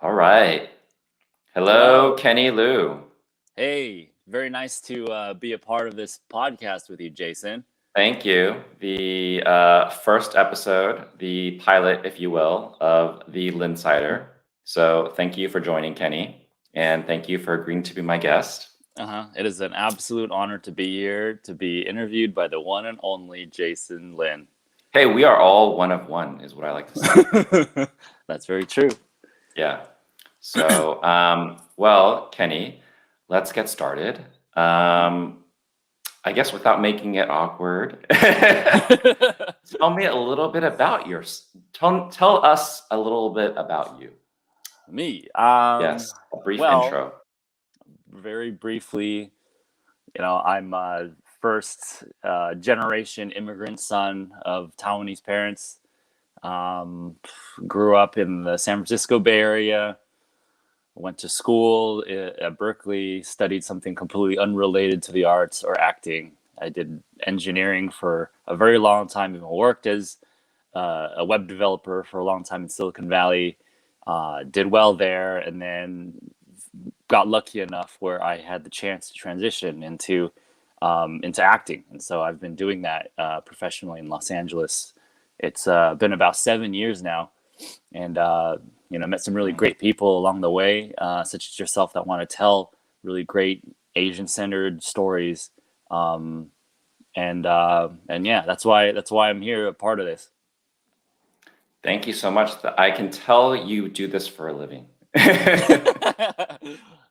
All right. Hello, Hello. Kenny Leu. Hey, very nice to be a part of this podcast with you, Jason. Thank you. The first episode, the pilot, if you will, of the Linsider. So thank you for joining, Kenny, and thank you for agreeing to be my guest. It is an absolute honor to be here to be interviewed by the one and only Jason Lin. Hey, we are all one of one, is what I like to say. That's very true. Yeah. So, well, Kenny, let's get started. I guess without making it awkward, tell me a little bit about tell us a little bit about you. Me. Yes, a brief Well, intro. very briefly, I'm a first generation immigrant son of Taiwanese parents. Grew up in the San Francisco Bay Area. Went to school at Berkeley, studied something completely unrelated to the arts or acting. I did engineering for a very long time, even worked as a web developer for a long time in Silicon Valley. Did well there, and then got lucky enough where I had the chance to transition into acting. And so I've been doing that professionally in Los Angeles. It's been about 7 years now, and met some really great people along the way, such as yourself, that want to tell really great Asian-centered stories. And yeah, that's why I'm here, a part of this. Thank you so much. I can tell you do this for a living.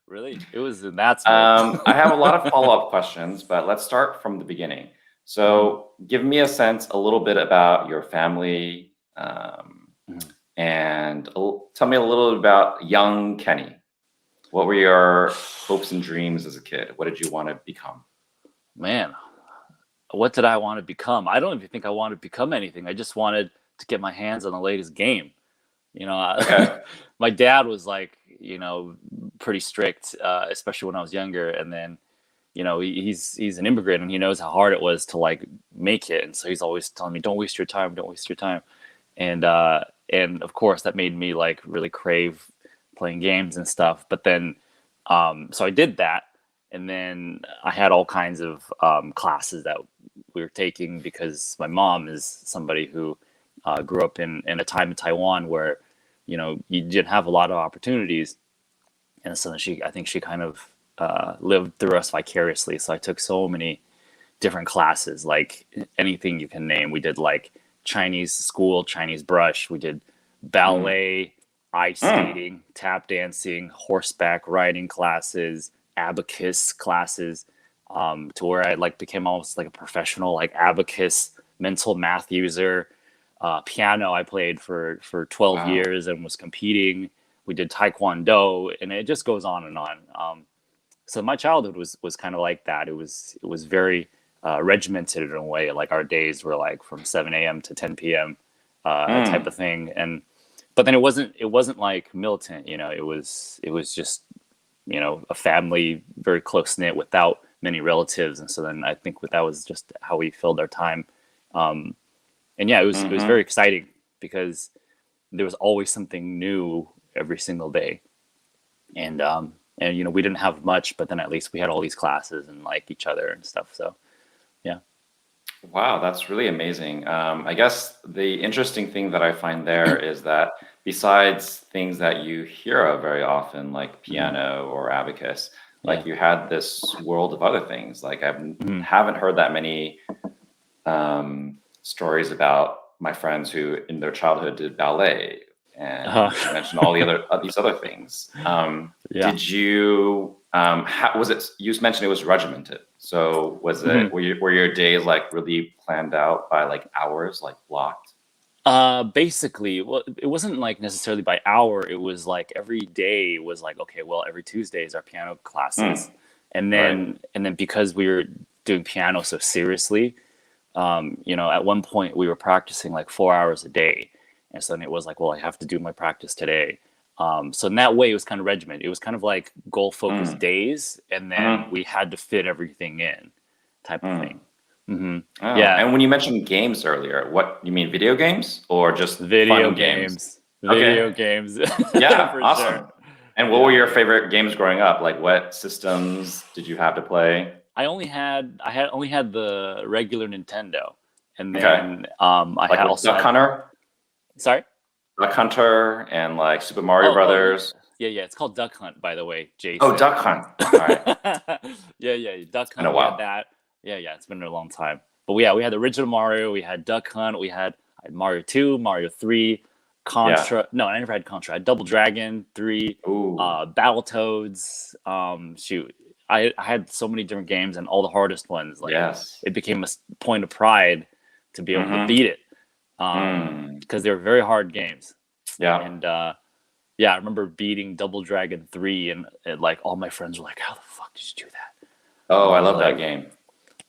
Really? It was in that smoke. I have a lot of follow-up questions, but let's start from the beginning. So give me a little bit about your family, and tell me a little bit about young Kenny. What were your hopes and dreams as a kid? What did you want to become? Man, what did I want to become? I don't even think I wanted to become anything. I just wanted to get my hands on the latest game. Okay. My dad was pretty strict, especially when I was younger. And then, he's an immigrant and he knows how hard it was to make it. And so he's always telling me, don't waste your time. Don't waste your time. And of course that made me really crave playing games and stuff. But then, so I did that. And then I had all kinds of classes that we were taking because my mom is somebody who grew up in a time in Taiwan where, you didn't have a lot of opportunities. And so I think she kind of lived through us vicariously. So I took so many different classes, like anything you can name. We did Chinese school, Chinese brush. We did ballet, ice skating, tap dancing, horseback riding classes, abacus classes, to where I became almost like a professional abacus mental math user. Piano I played for 12 years and was competing. We did taekwondo, and it just goes on and on. So my childhood was kind of like that. It was very regimented in a way. Our days were from 7 a.m. to 10 p.m. Type of thing. But then it wasn't like militant. It was just a family very close knit without many relatives. And so then I think that was just how we filled our time. And yeah, it was very exciting because there was always something new every single day. And we didn't have much, but then at least we had all these classes and each other and stuff. So yeah. Wow, that's really amazing. I guess the interesting thing that I find there is that besides things that you hear of very often, like piano or abacus, you had this world of other things. I haven't heard that many stories about my friends who in their childhood did ballet, and you mentioned all these other things. Did you was it, you mentioned it was regimented, so was it were your days really planned out by hours, blocked? Basically, well, it wasn't necessarily by hour. It was every day was okay, well, every Tuesday is our piano classes. And then because we were doing piano so seriously, at one point we were practicing 4 hours a day. And so then it was well, I have to do my practice today. So in that way, it was kind of regimented. It was kind of goal-focused days, and then we had to fit everything in, type of thing. Yeah. And when you mentioned games earlier, what you mean, video games or just video fun games? Video games. Yeah, For awesome. sure. And what were your favorite games growing up? Like, what systems did you have to play? I only had the regular Nintendo, and Okay. then I Like had with also Duck had. Hunter? Sorry. Duck Hunter and like Super Mario Brothers. Yeah. It's called Duck Hunt, by the way, Jason. Oh, Duck Hunt. All right. Yeah. Duck Been a Hunt. We while. had that. Yeah. It's been a long time. But yeah, we had the original Mario. We had Duck Hunt. I had Mario 2, Mario 3, Contra. Yeah. No, I never had Contra. I had Double Dragon 3, Ooh. Battletoads. Shoot. I had so many different games, and all the hardest ones. Like, Yes. it became a point of pride to be able to beat it, because they were very hard games. Yeah. And yeah, I remember beating Double Dragon 3, and like all my friends were like, "How the fuck did you do that?" Oh, I love that game.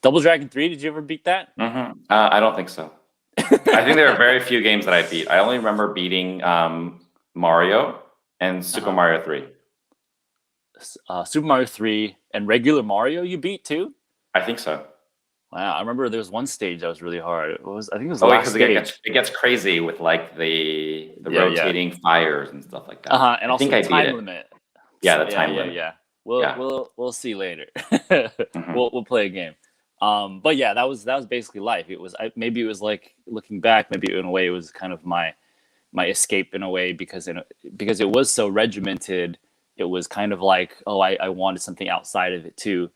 Double Dragon 3. Did you ever beat that? I don't think so. I think there are very few games that I beat. I only remember beating Mario and Super Mario 3. Super Mario 3 and regular Mario you beat too? I think so. Wow, I remember there was one stage that was really hard. I think it was the last stage. It gets crazy with like the rotating fires and stuff like that. And also the time limit. Yeah, the time limit. Yeah. We'll see later. We'll play a game. But yeah, that was basically life. It was maybe it was like, looking back, maybe in a way it was kind of my escape in a way, because it was so regimented. It was kind of like, I wanted something outside of it too.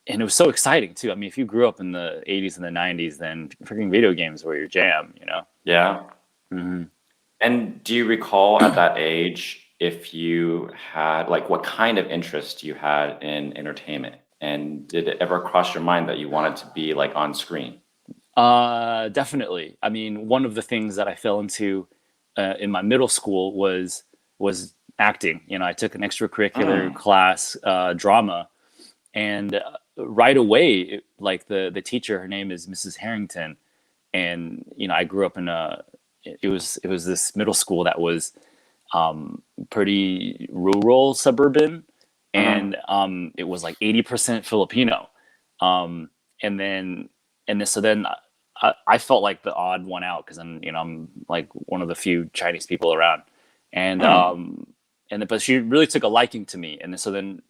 And it was so exciting too. I mean, if you grew up in the 80s and the 90s, then freaking video games were your jam, you know? Yeah. And do you recall at that age if you had, like, what kind of interest you had in entertainment? And did it ever cross your mind that you wanted to be like on screen? Definitely. I mean, one of the things that I fell into in my middle school was acting. You know, I took an extracurricular class, drama, and right away, like the teacher, her name is Mrs. Harrington, and you know, I grew up in it was this middle school that was pretty rural, suburban, and it was like 80% Filipino, so then I felt like the odd one out, because I'm like one of the few Chinese people around, and but she really took a liking to me, and so then,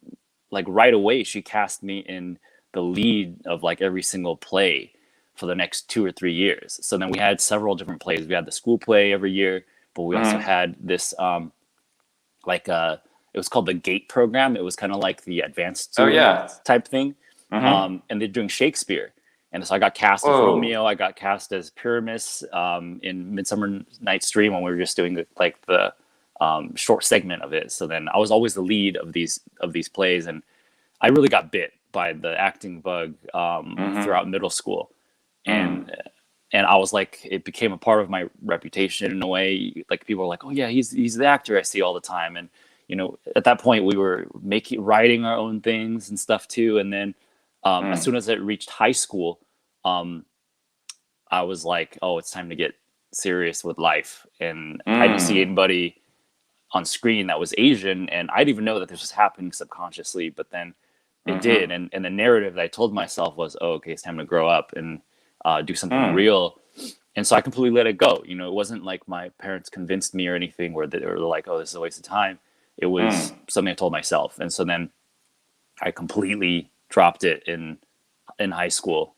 like, right away she cast me in the lead of like every single play for the next 2 or 3 years. So then we had several different plays. We had the school play every year, but we also had this it was called the GATE program. It was kind of like the advanced type thing. And they're doing Shakespeare. And so I got cast as Romeo. I got cast as Pyramus in Midsummer Night's Dream, when we were just doing the short segment of it. So then I was always the lead of these plays, and I really got bit by the acting bug throughout middle school, and I was like, it became a part of my reputation in a way. Like, people were like, "Oh yeah, he's the actor I see all the time," and you know, at that point we were writing our own things and stuff too. And then as soon as it reached high school, I was like, "Oh, it's time to get serious with life," and I didn't see anybody on screen that was Asian, and I didn't even know that this was happening subconsciously, but then it did. And the narrative that I told myself was, "Oh, okay, it's time to grow up and do something real." And so I completely let it go. You know, it wasn't like my parents convinced me or anything, where they were like, "Oh, this is a waste of time." It was something I told myself. And so then I completely dropped it in high school,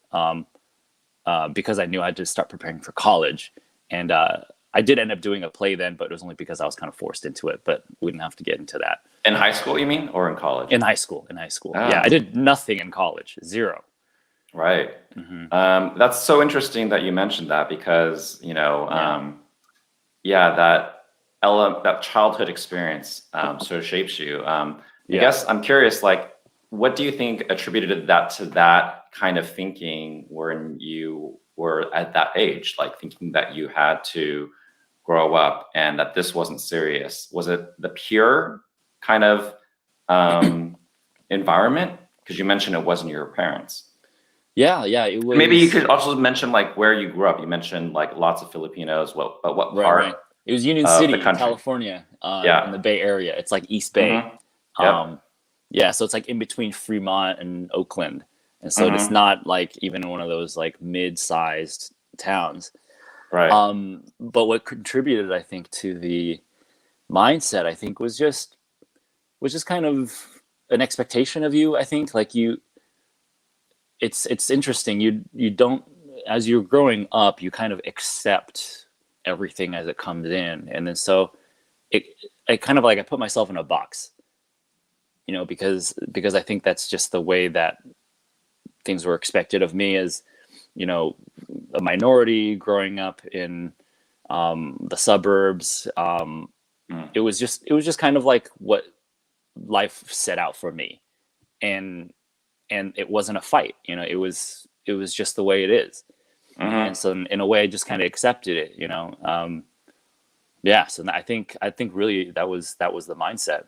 because I knew I had to start preparing for college. And I did end up doing a play then, but it was only because I was kind of forced into it. But we didn't have to get into that. In high school, you mean, or in college? In high school. Yeah, I did nothing in college. Zero. Right. That's so interesting that you mentioned that, because that childhood experience sort of shapes you. I guess I'm curious, like, what do you think attributed that to that kind of thinking when you were at that age, like thinking that you had to grow up and that this wasn't serious? Was it the pure kind of environment? Because you mentioned it wasn't your parents. Yeah, it was. Maybe you could also mention like where you grew up. You mentioned like lots of Filipinos. What part? Right. It was Union City, California, in the Bay Area. It's like East Bay. So it's like in between Fremont and Oakland, and so it's not like even one of those like mid-sized towns. Right. But what contributed, I think, to the mindset, I think, was just kind of an expectation of you. I think, like, it's interesting. You don't, as you're growing up, you kind of accept everything as it comes in, and then so it kind of like I put myself in a box, because I think that's just the way that things were expected of me as, a minority growing up in the suburbs. It was just kind of like what life set out for me, and it wasn't a fight. It was just the way it is. And so in a way I just kind of accepted it. So I think really that was the mindset.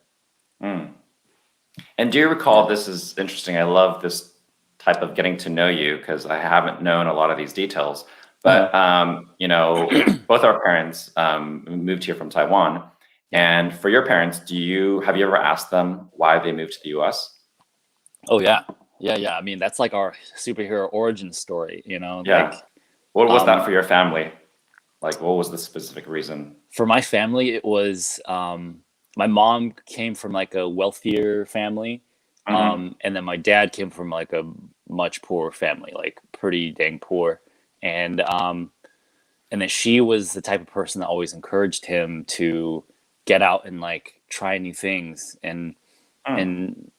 And do you recall, this is interesting, I love this type of getting to know you, because I haven't known a lot of these details, but both our parents moved here from Taiwan. And for your parents, have you ever asked them why they moved to the US? Oh yeah. I mean, that's like our superhero origin story, Yeah. Like, what was that for your family? Like, what was the specific reason? For my family, it was my mom came from like a wealthier family, and then my dad came from like a much poorer family, like pretty dang poor, and then she was the type of person that always encouraged him to get out and like try new things. And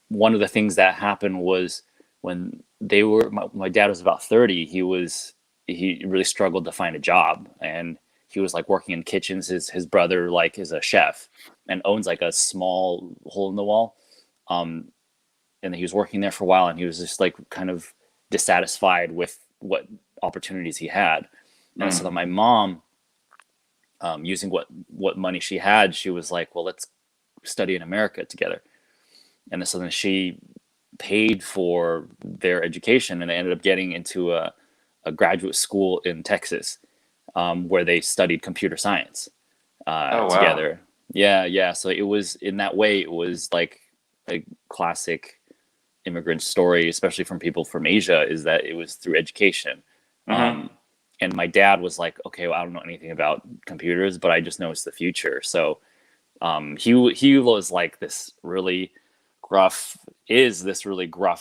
one of the things that happened was when my dad was about 30, he really struggled to find a job, and he was like working in kitchens. His brother like is a chef and owns like a small hole in the wall. And he was working there for a while, and he was just like kind of dissatisfied with what opportunities he had. And so then my mom, using what money she had, she was like, well, let's study in America together. And so then she paid for their education, and they ended up getting into a graduate school in Texas, where they studied computer science together. Yeah. So it was, in that way, it was like a classic immigrant story, especially from people from Asia, is that it was through education. And my dad was like, okay, well, I don't know anything about computers, but I just know it's the future. So he was like this really gruff,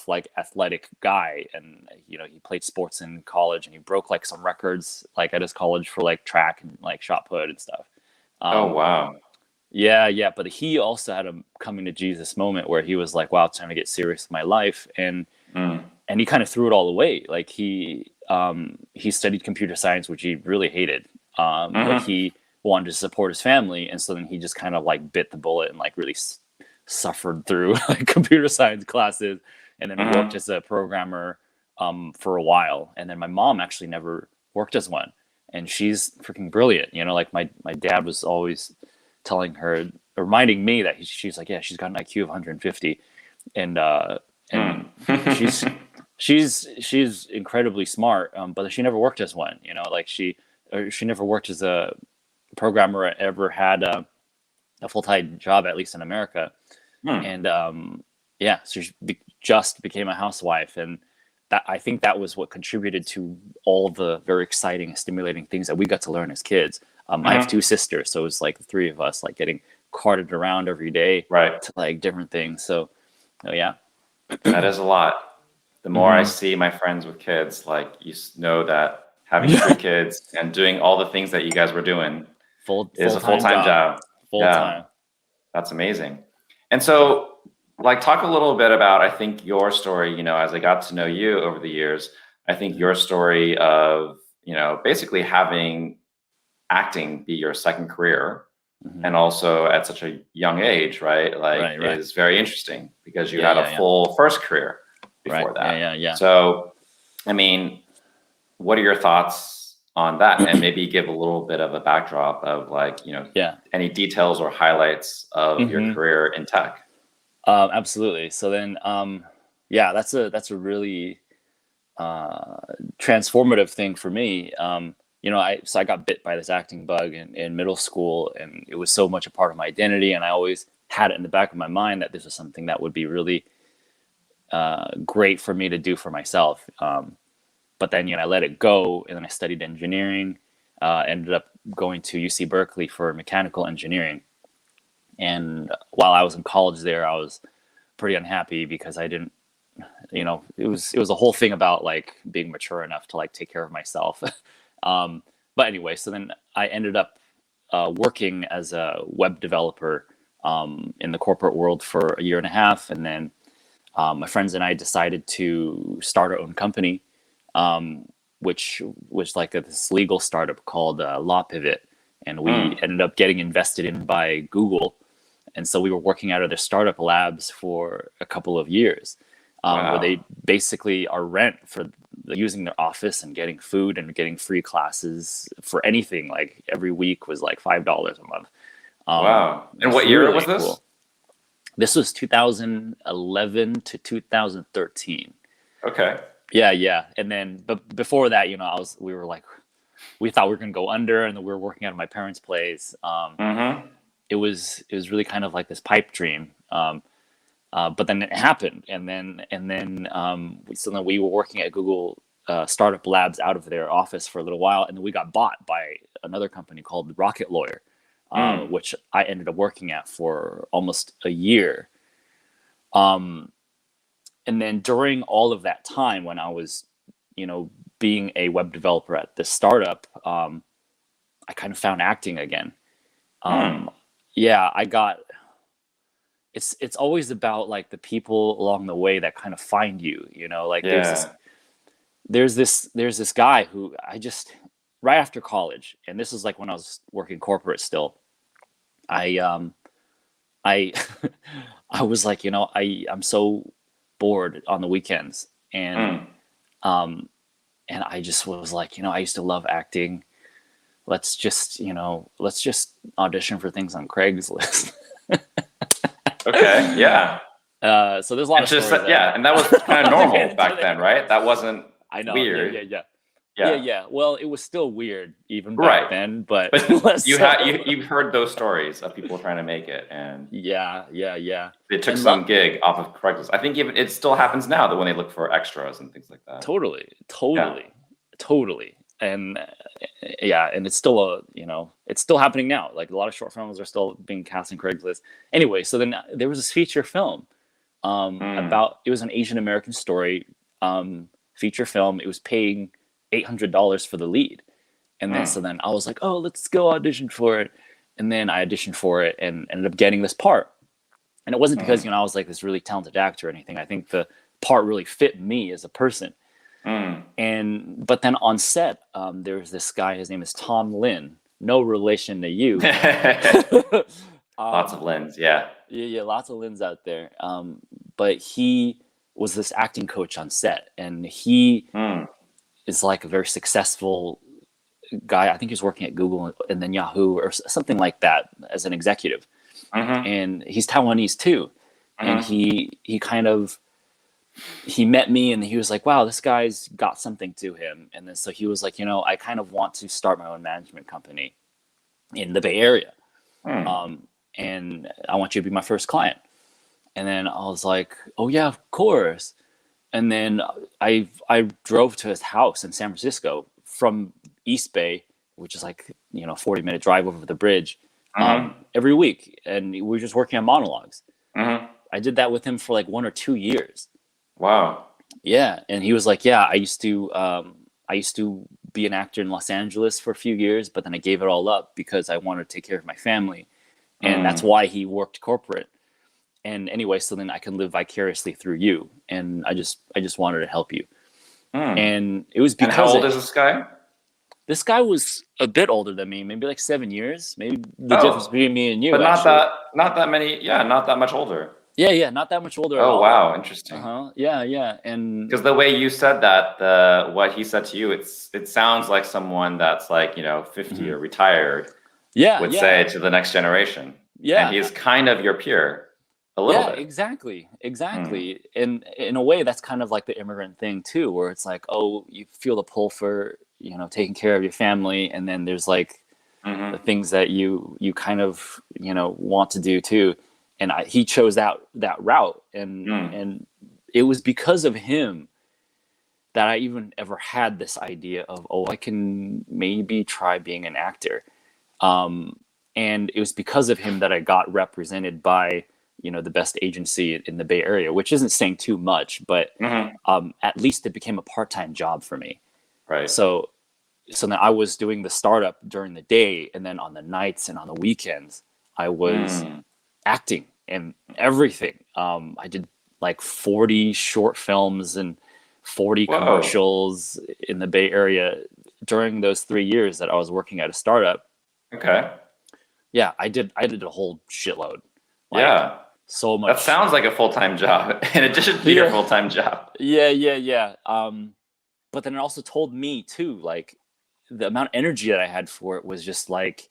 like athletic guy. And, he played sports in college, and he broke like some records, like at his college, for like track and like shot put and stuff. Oh, wow. Yeah. But he also had a coming to Jesus moment where he was like, wow, it's time to get serious with my life. And he kind of threw it all away. Like he studied computer science, which he really hated. But he wanted to support his family. And so then he just kind of like bit the bullet and like really suffered through like computer science classes, and then worked as a programmer for a while. And then my mom actually never worked as one, and she's freaking brilliant. Like my dad was always telling her, reminding me that she's like, yeah, she's got an IQ of 150, and she's incredibly smart, but she never worked as one. Like she never worked as a programmer, or ever had a full-time job, at least in America. And so she just became a housewife, and that, I think that was what contributed to all the very exciting and stimulating things that we got to learn as kids. I have two sisters, so it was like the three of us like getting carted around every day, right, to like different things. So yeah, that is a lot. The more I see my friends with kids, like, you know that having 3 kids and doing all the things that you guys were doing is a full-time job. Full-time. That's amazing. And so, like, talk a little bit about, I think, your story, as I got to know you over the years. I think your story of, basically having acting be your second career, and also at such a young age, right? Like, is very interesting, because you had a full first career before that. Yeah. So, I mean, what are your thoughts on that? And maybe give a little bit of a backdrop of, like, any details or highlights of your career in tech. Absolutely. So then, that's a really transformative thing for me. I got bit by this acting bug in middle school, and it was so much a part of my identity. And I always had it in the back of my mind that this was something that would be really great for me to do for myself. But then, I let it go, and then I studied engineering. ended up going to UC Berkeley for mechanical engineering. And while I was in college there, I was pretty unhappy because I didn't, it was a whole thing about like being mature enough to like take care of myself. But anyway, so then I ended up working as a web developer in the corporate world for a year and a half. And then my friends and I decided to start our own company, which was like this legal startup called Law Pivot. And we ended up getting invested in by Google. And so we were working out of their startup labs for a couple of years, where they basically are rent for using their office and getting food and getting free classes for anything. Like every week was like $5 a month. Wow. And what year was this? Cool. This was 2011 to 2013. Okay. Yeah. And then, but before that, we thought we were going to go under, and then we were working out of my parents' place. It was really kind of like this pipe dream. But then it happened. And then so then we were working at Google startup labs out of their office for a little while. And then we got bought by another company called Rocket Lawyer, which I ended up working at for almost a year. And then during all of that time when I was, being a web developer at this startup, I kind of found acting again. Yeah, it's always about like the people along the way that kind of find you, like there's this guy who right after college, and this is like when I was working corporate still, I was like, I'm so bored on the weekends, and I just was like, I used to love acting. Let's just audition for things on Craigslist. Okay. Yeah. So there's a lot of stories. And that was kind of normal back then, right? That wasn't weird. Yeah. Well, it was still weird even back then, but you've heard those stories of people trying to make it, and yeah. They took some gig off of Craigslist. I think even it still happens now that when they look for extras and things like that. Totally. And and it's still it's still happening now. Like a lot of short films are still being cast in Craigslist. Anyway, so then there was this feature film about, it was an Asian American story feature film. It was paying $800 for the lead. And then so then I was like, oh, let's go audition for it. And then I auditioned for it and ended up getting this part. And it wasn't because I was like this really talented actor or anything. I think the part really fit me as a person. But then on set, there's this guy, his name is Tom Lin, no relation to you. Lots of Lins, yeah, lots of Lins out there. But he was this acting coach on set, and he is like a very successful guy. I think he's working at Google and then Yahoo or something like that as an executive. And he's Taiwanese too. And he met me and he was like, wow, this guy's got something to him. And then so he was like, I kind of want to start my own management company in the Bay Area. And I want you to be my first client. And then I was like, oh yeah, of course. And then I drove to his house in San Francisco from East Bay, which is like, 40-minute drive over the bridge, every week. And we were just working on monologues. I did that with him for like 1 or 2 years. Wow. Yeah. And he was like, yeah, I used to be an actor in Los Angeles for a few years, but then I gave it all up because I wanted to take care of my family. And that's why he worked corporate. And anyway, so then I can live vicariously through you. And I just wanted to help you. And it was because. And how old is this guy? This guy was a bit older than me, maybe like 7 years, maybe the difference between me and you. But not that many. Yeah. Not that much older. Yeah, not that much older at all. Oh, wow, interesting. Yeah, and because the way you said that, what he said to you, it sounds like someone that's like 50 or retired. Would say to the next generation. Yeah, and he's kind of your peer, a little bit. Exactly. And in a way, that's kind of like the immigrant thing too, where it's like, oh, you feel the pull for taking care of your family, and then there's like the things that you kind of want to do too. And he chose that route, and it was because of him that I even ever had this idea of, oh, I can maybe try being an actor. And it was because of him that I got represented by, the best agency in the Bay Area, which isn't saying too much, but at least it became a part-time job for me. Right. So then I was doing the startup during the day, and then on the nights and on the weekends, I was acting and everything. I did like 40 short films and 40 commercials in the Bay Area during those 3 years that I was working at a startup. Okay. Yeah, I did a whole shitload. Yeah. So much. That sounds like a full-time job in addition to your full-time job. Yeah. But then it also told me too, like, the amount of energy that I had for it was just like,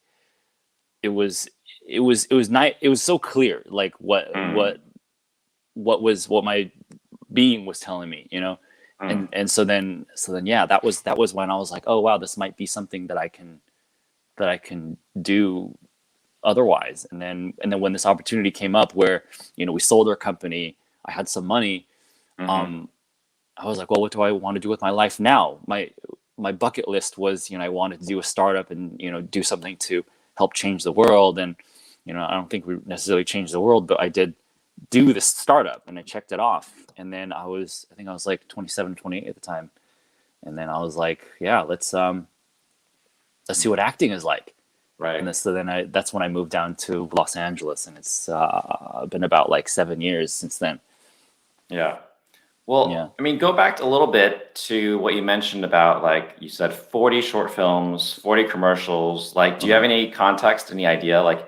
it was nice. It was so clear, like what my being was telling me, and so then yeah, that was when I was like, oh wow, this might be something that I can do otherwise. And then when this opportunity came up where, we sold our company, I had some money, I was like, well, what do I want to do with my life now? My bucket list was, I wanted to do a startup and, do something to help change the world. And, I don't think we necessarily changed the world, but I did do this startup and I checked it off. And then I think I was like 27, 28 at the time. And then I was like, yeah, let's see what acting is like. Right. And that's when I moved down to Los Angeles, and it's been about like 7 years since then. Yeah. Well, yeah. I mean, go back a little bit to what you mentioned about, like, you said 40 short films, 40 commercials. Like, do you have any context, any idea, like,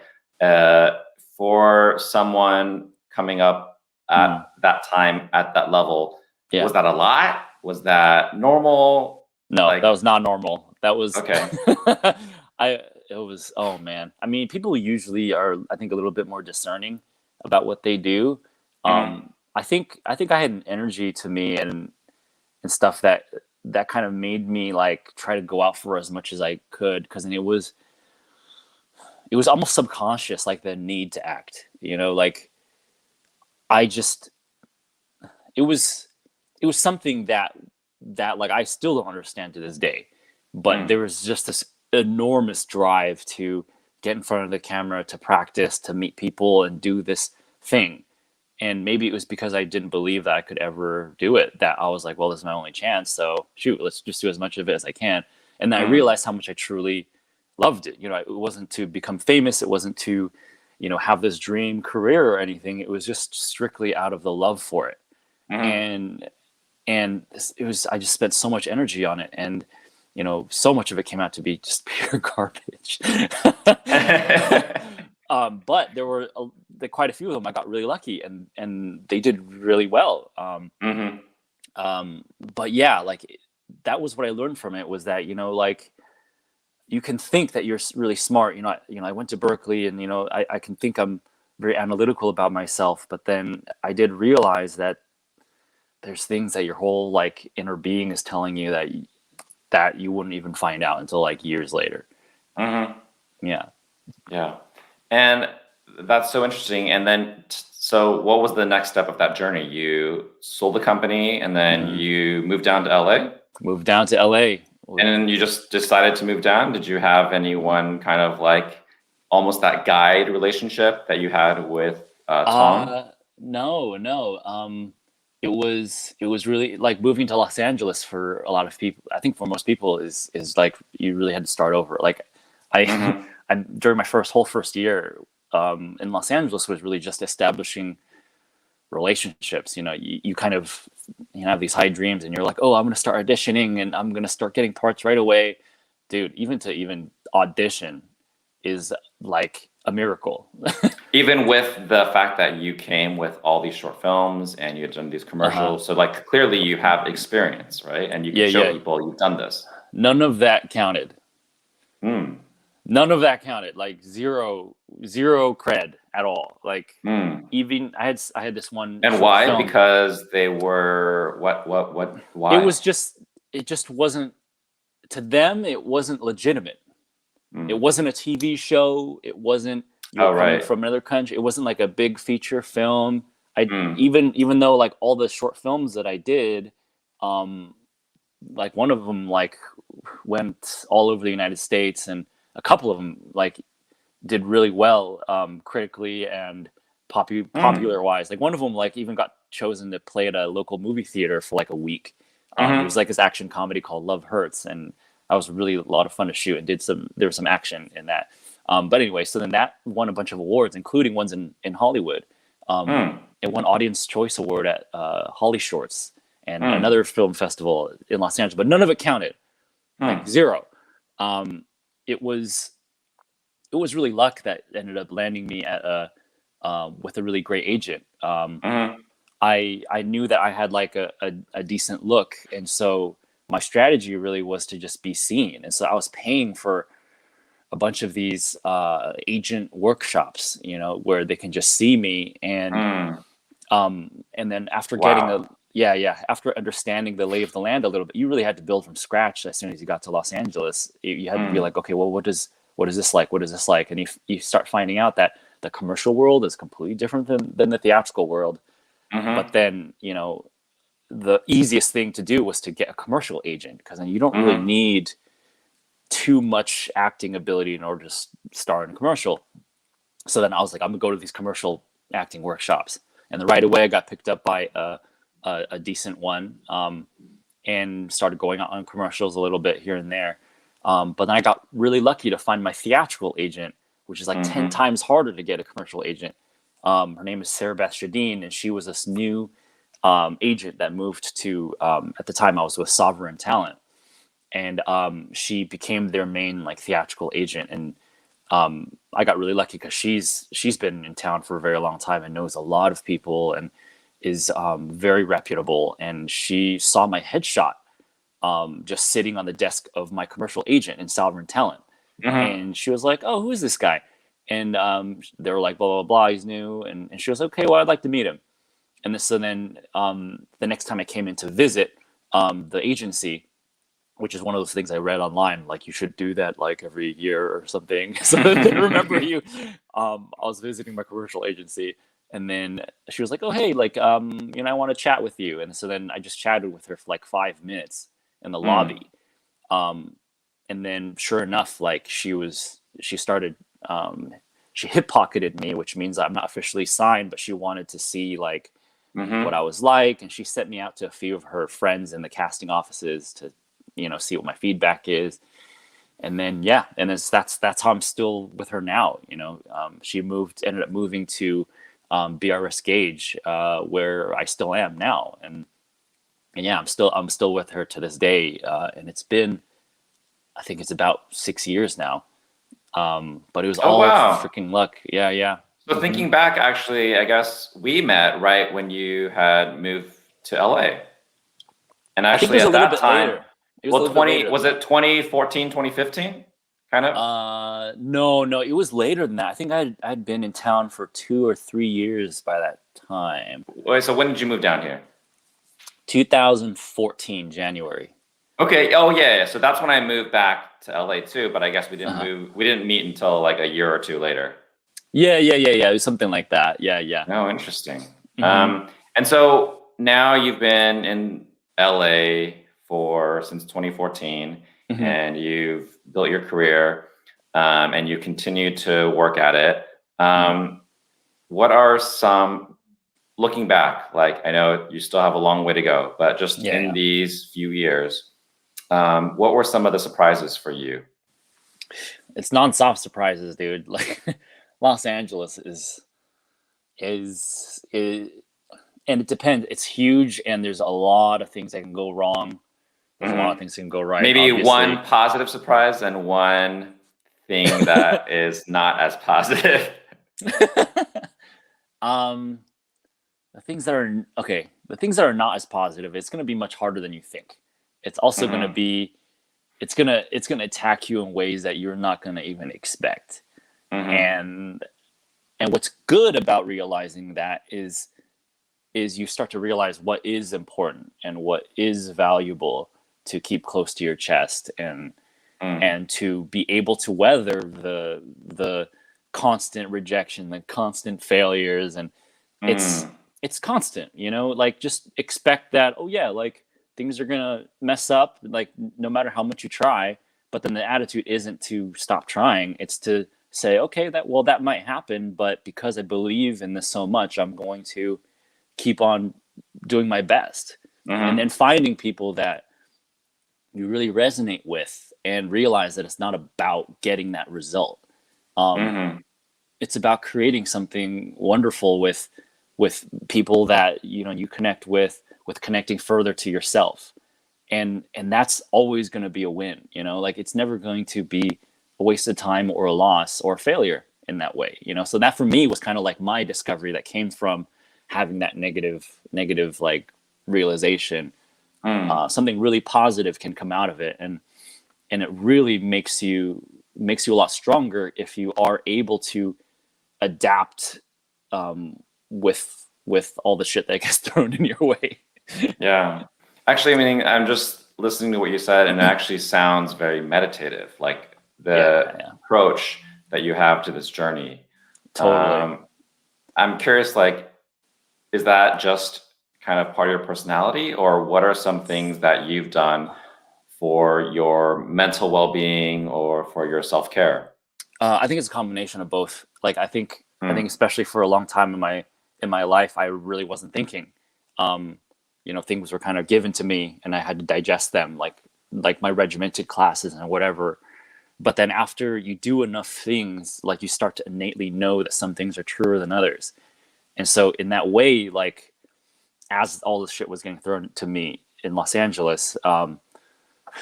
for someone coming up at that time, at that level, was that a lot? Was that normal? No, that was not normal. That was okay. It was, oh man. I mean, people usually are, I think, a little bit more discerning about what they do. I think I had an energy to me and stuff that kind of made me like try to go out for as much as I could, because it was almost subconscious, like the need to act. Like it was something that like I still don't understand to this day, but there was just this enormous drive to get in front of the camera, to practice, to meet people and do this thing. And maybe it was because I didn't believe that I could ever do it, that I was like, well, this is my only chance, so shoot, let's just do as much of it as I can. And then I realized how much I truly loved it. It wasn't to become famous, it wasn't to have this dream career or anything. It was just strictly out of the love for it. And it was, I just spent so much energy on it, and so much of it came out to be just pure garbage. But there were quite a few of them. I got really lucky, and they did really well. But yeah, like that was what I learned from it, was that, like, you can think that you're really smart. I went to Berkeley, and, I can think I'm very analytical about myself, but then I did realize that there's things that your whole like inner being is telling you that you wouldn't even find out until like years later. Yeah. And that's so interesting. And then, so what was the next step of that journey? You sold the company, and then you moved down to LA? Moved down to LA. And then you just decided to move down? Did you have anyone kind of like almost that guide relationship that you had with Tom? No. It was really like moving to Los Angeles for a lot of people. I think for most people is like you really had to start over. Like I during my whole first year in Los Angeles was really just establishing relationships. You kind of have these high dreams, and you're like, oh, I'm going to start auditioning, and I'm going to start getting parts right away. Dude, even to audition is like a miracle. Even with the fact that you came with all these short films and you had done these commercials, so like clearly you have experience, right? And you can show people you've done this. None of that counted. None of that counted. Like zero cred at all. Like even I had this one. And why? Film. Because they were what? Why? It just wasn't, to them. It wasn't legitimate. It wasn't a TV show. It wasn't. Coming from another country. It wasn't like a big feature film. Even though like all the short films that I did, like one of them like went all over the United States, and a couple of them like did really well critically and popular wise. Like one of them like even got chosen to play at a local movie theater for like a week. It was like this action comedy called Love Hurts, and that was really a lot of fun to shoot, and there was some action in that. But anyway, so then that won a bunch of awards, including ones in Hollywood. It won Audience Choice Award at Holly Shorts and another film festival in Los Angeles, but none of it counted. Like zero. It was really luck that ended up landing me at with a really great agent. I knew that I had like a decent look, and so my strategy really was to just be seen. And so I was paying for a bunch of these agent workshops, you know, where they can just see me, and then after getting after understanding the lay of the land a little bit, you really had to build from scratch. As soon as you got to Los Angeles, you had to be like, okay, well, what is this like? What is this like? And you start finding out that the commercial world is completely different than the theatrical world. But then, you know, the easiest thing to do was to get a commercial agent, because then you don't really need too much acting ability in order to star in a commercial. So then I was like, I'm gonna go to these commercial acting workshops, and then right away I got picked up by a decent one, and started going on commercials a little bit here and there. But then I got really lucky to find my theatrical agent, which is like 10 times harder to get a commercial agent. Her name is Sarah Beth Shadeen, and she was this new agent that moved to, at the time I was with Sovereign Talent, and she became their main like theatrical agent. And I got really lucky because she's been in town for a very long time and knows a lot of people and is very reputable. And she saw my headshot just sitting on the desk of my commercial agent in Sovereign Talent, and she was like, "Oh, who is this guy?" And they were like, "Blah blah blah, he's new." And she was like, "Okay, well, I'd like to meet him." And so then the next time I came in to visit the agency, which is one of those things I read online, like you should do that like every year or something, so that they remember you. I was visiting my commercial agency, and then she was like, "Oh, hey, like, you know, I want to chat with you." And so then I just chatted with her for like 5 minutes in the lobby. And then sure enough, like she started, she hip pocketed me, which means I'm not officially signed, but she wanted to see like what I was like. And she sent me out to a few of her friends in the casting offices to, you know, see what my feedback is. And then, that's how I'm still with her now. You know, she ended up moving to BRS Gage, where I still am now. And yeah, I'm still with her to this day. And it's been, I think it's about 6 years now. But it was all freaking luck. Yeah. So thinking back, actually, I guess we met right when you had moved to LA. And actually at that time, was it 2014, 2015? Kind of? No, it was later than that. I think I'd been in town for 2 or 3 years by that time. Wait, so when did you move down here? 2014, January. Okay. Oh yeah. So that's when I moved back to LA too, but I guess we didn't we didn't meet until like a year or two later. Yeah. It was something like that. Yeah. Oh, interesting. And so now you've been in LA since 2014, and you've built your career, and you continue to work at it. What are some, looking back, like I know you still have a long way to go, but just in these few years, what were some of the surprises for you? It's nonstop surprises, dude. Like Los Angeles is, and it depends. It's huge, and there's a lot of things that can go wrong. There's a lot of things that can go right. Maybe obviously. One positive surprise and one thing that is not as positive. The things that are not as positive, it's going to be much harder than you think. It's also going to be, it's going to attack you in ways that you're not going to even expect. And what's good about realizing that is you start to realize what is important and what is valuable to keep close to your chest, and to be able to weather the constant rejection, the constant failures. And it's constant, you know, like just expect that, oh yeah, like things are gonna mess up, like no matter how much you try. But then the attitude isn't to stop trying; it's to say, okay, that might happen, but because I believe in this so much, I'm going to keep on doing my best. And then finding people that you really resonate with and realize that it's not about getting that result. It's about creating something wonderful with people that you connect with connecting further to yourself, and that's always going to be a win. Like it's never going to be a waste of time or a loss or a failure in that way. So that for me was kind of like my discovery that came from having that negative like realization. Something really positive can come out of it, and it really makes you a lot stronger if you are able to adapt with all the shit that gets thrown in your way. Yeah. Actually, I mean, I'm just listening to what you said, and it actually sounds very meditative, like the approach that you have to this journey. Totally. I'm curious, like, is that just kind of part of your personality, or what are some things that you've done for your mental well-being or for your self-care? I think it's a combination of both. Like, I think especially for a long time in my life, I really wasn't thinking. Things were kind of given to me, and I had to digest them, like my regimented classes and whatever. But then after you do enough things, like you start to innately know that some things are truer than others. And so in that way, like as all this shit was getting thrown to me in Los Angeles, I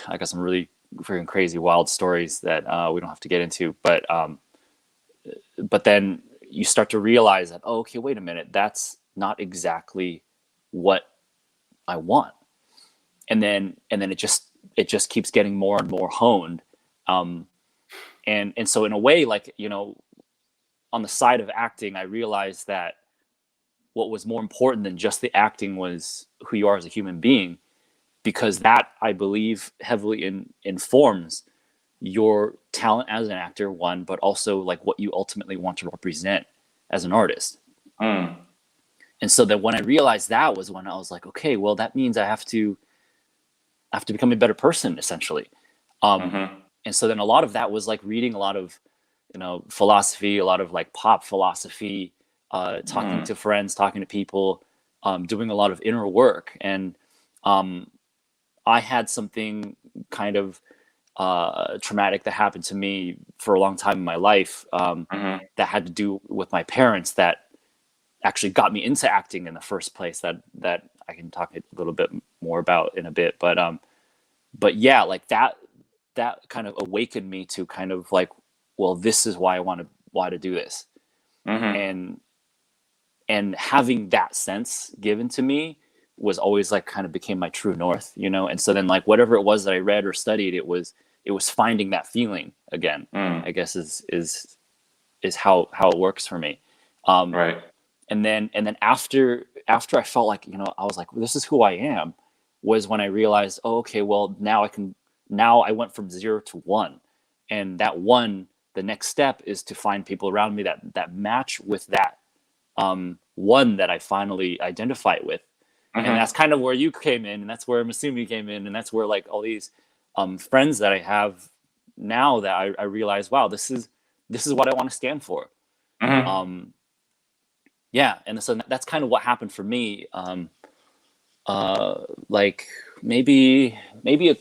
got some really freaking crazy, wild stories that we don't have to get into. But then you start to realize that, oh, okay, wait a minute, that's not exactly what I want. And then it just keeps getting more and more honed. And so in a way, like, on the side of acting, I realized that what was more important than just the acting was who you are as a human being, because that, I believe, heavily informs your talent as an actor, one, but also like what you ultimately want to represent as an artist. And so then when I realized that was when I was like, okay, well, that means I have to become a better person, essentially. And so then a lot of that was like reading a lot of, philosophy, a lot of like pop philosophy, talking to friends, talking to people, doing a lot of inner work. And I had something kind of traumatic that happened to me for a long time in my life that had to do with my parents, that actually got me into acting in the first place, that I can talk a little bit more about in a bit. But yeah, like that kind of awakened me to kind of like, well, this is why I want to do this. And having that sense given to me was always like kind of became my true north, And so then like whatever it was that I read or studied, it was finding that feeling again, I guess is how it works for me. Right. And then after I felt like, I was like, well, this is who I am, was when I realized, oh, okay, well, now I went from 0 to 1. And that 1, the next step is to find people around me that match with that 1 that I finally identify with. And that's kind of where you came in, and that's where Masumi came in, and that's where like all these friends that I have now that I realize, wow, this is what I want to stand for. Yeah, and so that's kind of what happened for me. Like maybe a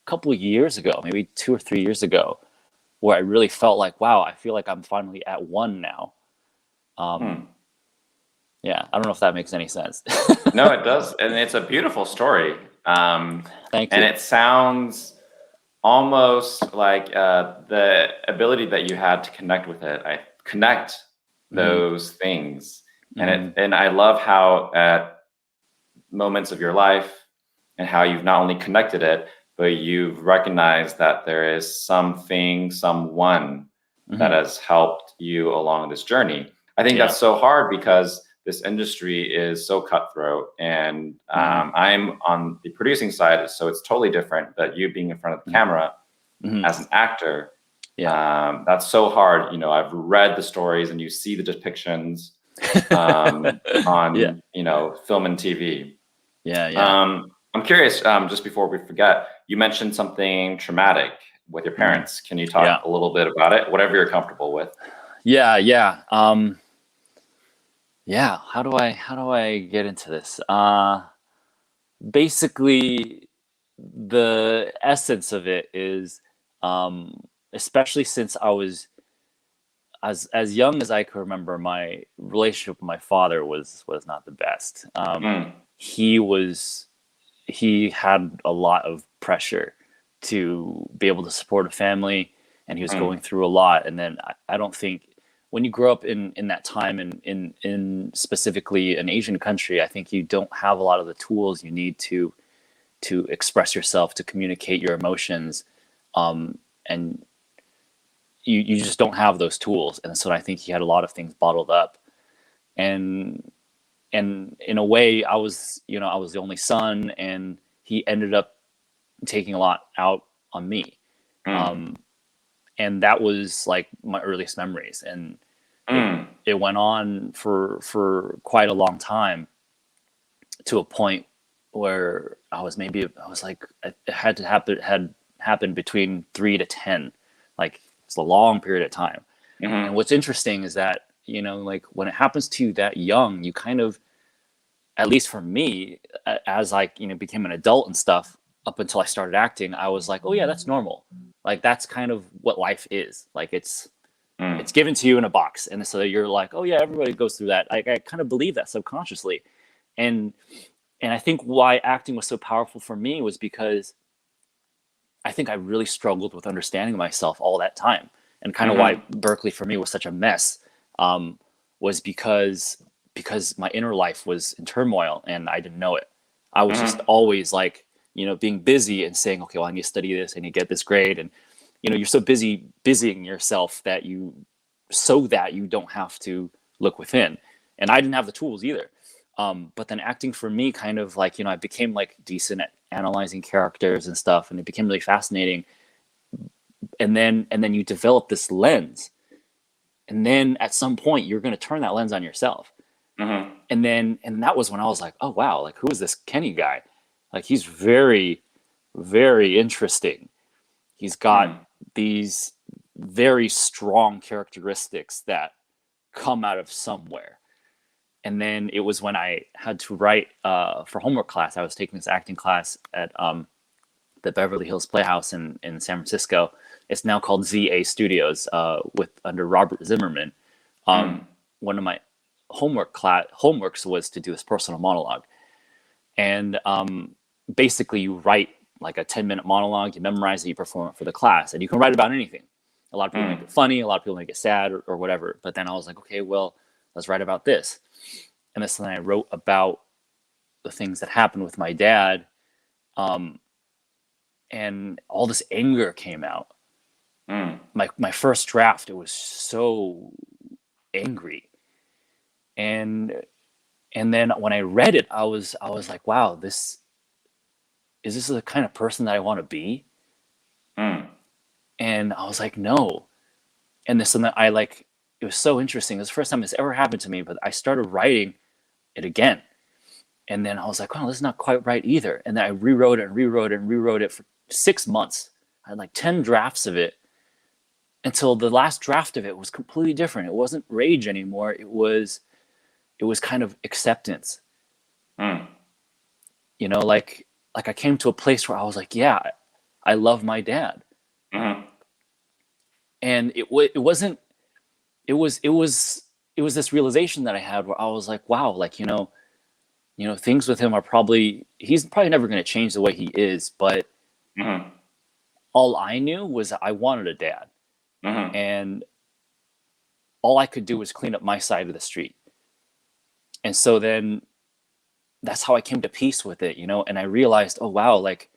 couple of years ago, maybe 2 or 3 years ago, where I really felt like, wow, I feel like I'm finally at 1 now. Yeah, I don't know if that makes any sense. No, it does, and it's a beautiful story. Thank you. And it sounds almost like the ability that you had to connect with it. I connect those things, and I love how at moments of your life and how you've not only connected it, but you've recognized that there is something, someone that has helped you along this journey. I think that's so hard because this industry is so cutthroat, and I'm on the producing side, so it's totally different. But you being in front of the camera as an actor, that's so hard. I've read the stories, and you see the depictions on film and TV. I'm curious, just before we forget, you mentioned something traumatic with your parents. Can you talk a little bit about it? Whatever you're comfortable with. Yeah. How do I get into this? Basically, the essence of it is, especially since I was as young as I could remember, my relationship with my father was not the best. He had a lot of pressure to be able to support a family, and he was going through a lot. And then I don't think, when you grow up in that time, in specifically an Asian country, I think you don't have a lot of the tools you need to express yourself, to communicate your emotions, and you just don't have those tools. And so I think he had a lot of things bottled up, and in a way, I was the only son, and he ended up taking a lot out on me. And that was like my earliest memories, and it went on for quite a long time, to a point where I was like, it had happened between 3 to 10, like it's a long period of time. And what's interesting is that, like when it happens to you that young, you kind of, at least for me, as I became an adult and stuff, up until I started acting, I was like, oh yeah, that's normal. Like that's kind of what life is. Like it's given to you in a box, and so you're like, oh yeah, everybody goes through that. I kind of believe that subconsciously, and I think why acting was so powerful for me was because I think I really struggled with understanding myself all that time, and kind of why Berkeley for me was such a mess, was because my inner life was in turmoil and I didn't know it. I was just always like, being busy and saying, okay, well, I need to study this, I need to get this grade, and you're so busying yourself so that you don't have to look within. And I didn't have the tools either. But then acting for me kind of like, I became like decent at analyzing characters and stuff, and it became really fascinating. And then you develop this lens, and then at some point you're going to turn that lens on yourself. And that was when I was like, oh wow, like who is this Kenny guy? Like he's very, very interesting. He's got these very strong characteristics that come out of somewhere. And then it was when I had to write for homework class. I was taking this acting class at the Beverly Hills Playhouse in San Francisco. It's now called ZA Studios, under Robert Zimmerman. One of my homeworks was to do this personal monologue. And basically you write like a 10-minute monologue, you memorize it, you perform it for the class, and you can write about anything. A lot of people make it funny, a lot of people make it sad or whatever. But then I was like, okay, well, let's write about this. And this then I wrote about the things that happened with my dad, and all this anger came out. My first draft, it was so angry, and then when I read it, I was like, wow, is this the kind of person that I want to be? And I was like, no. And it was so interesting. It was the first time this ever happened to me, but I started writing it again. And then I was like, well, this is not quite right either. And then I rewrote it for 6 months. I had like 10 drafts of it, until the last draft of it was completely different. It wasn't rage anymore. It was kind of acceptance. Like I came to a place where I was like, yeah, I love my dad. And it was this realization that I had where I was like, wow, like, things with him he's probably never going to change the way he is, but all I knew was I wanted a dad. And all I could do was clean up my side of the street. And so then that's how I came to peace with it, and I realized, oh wow, like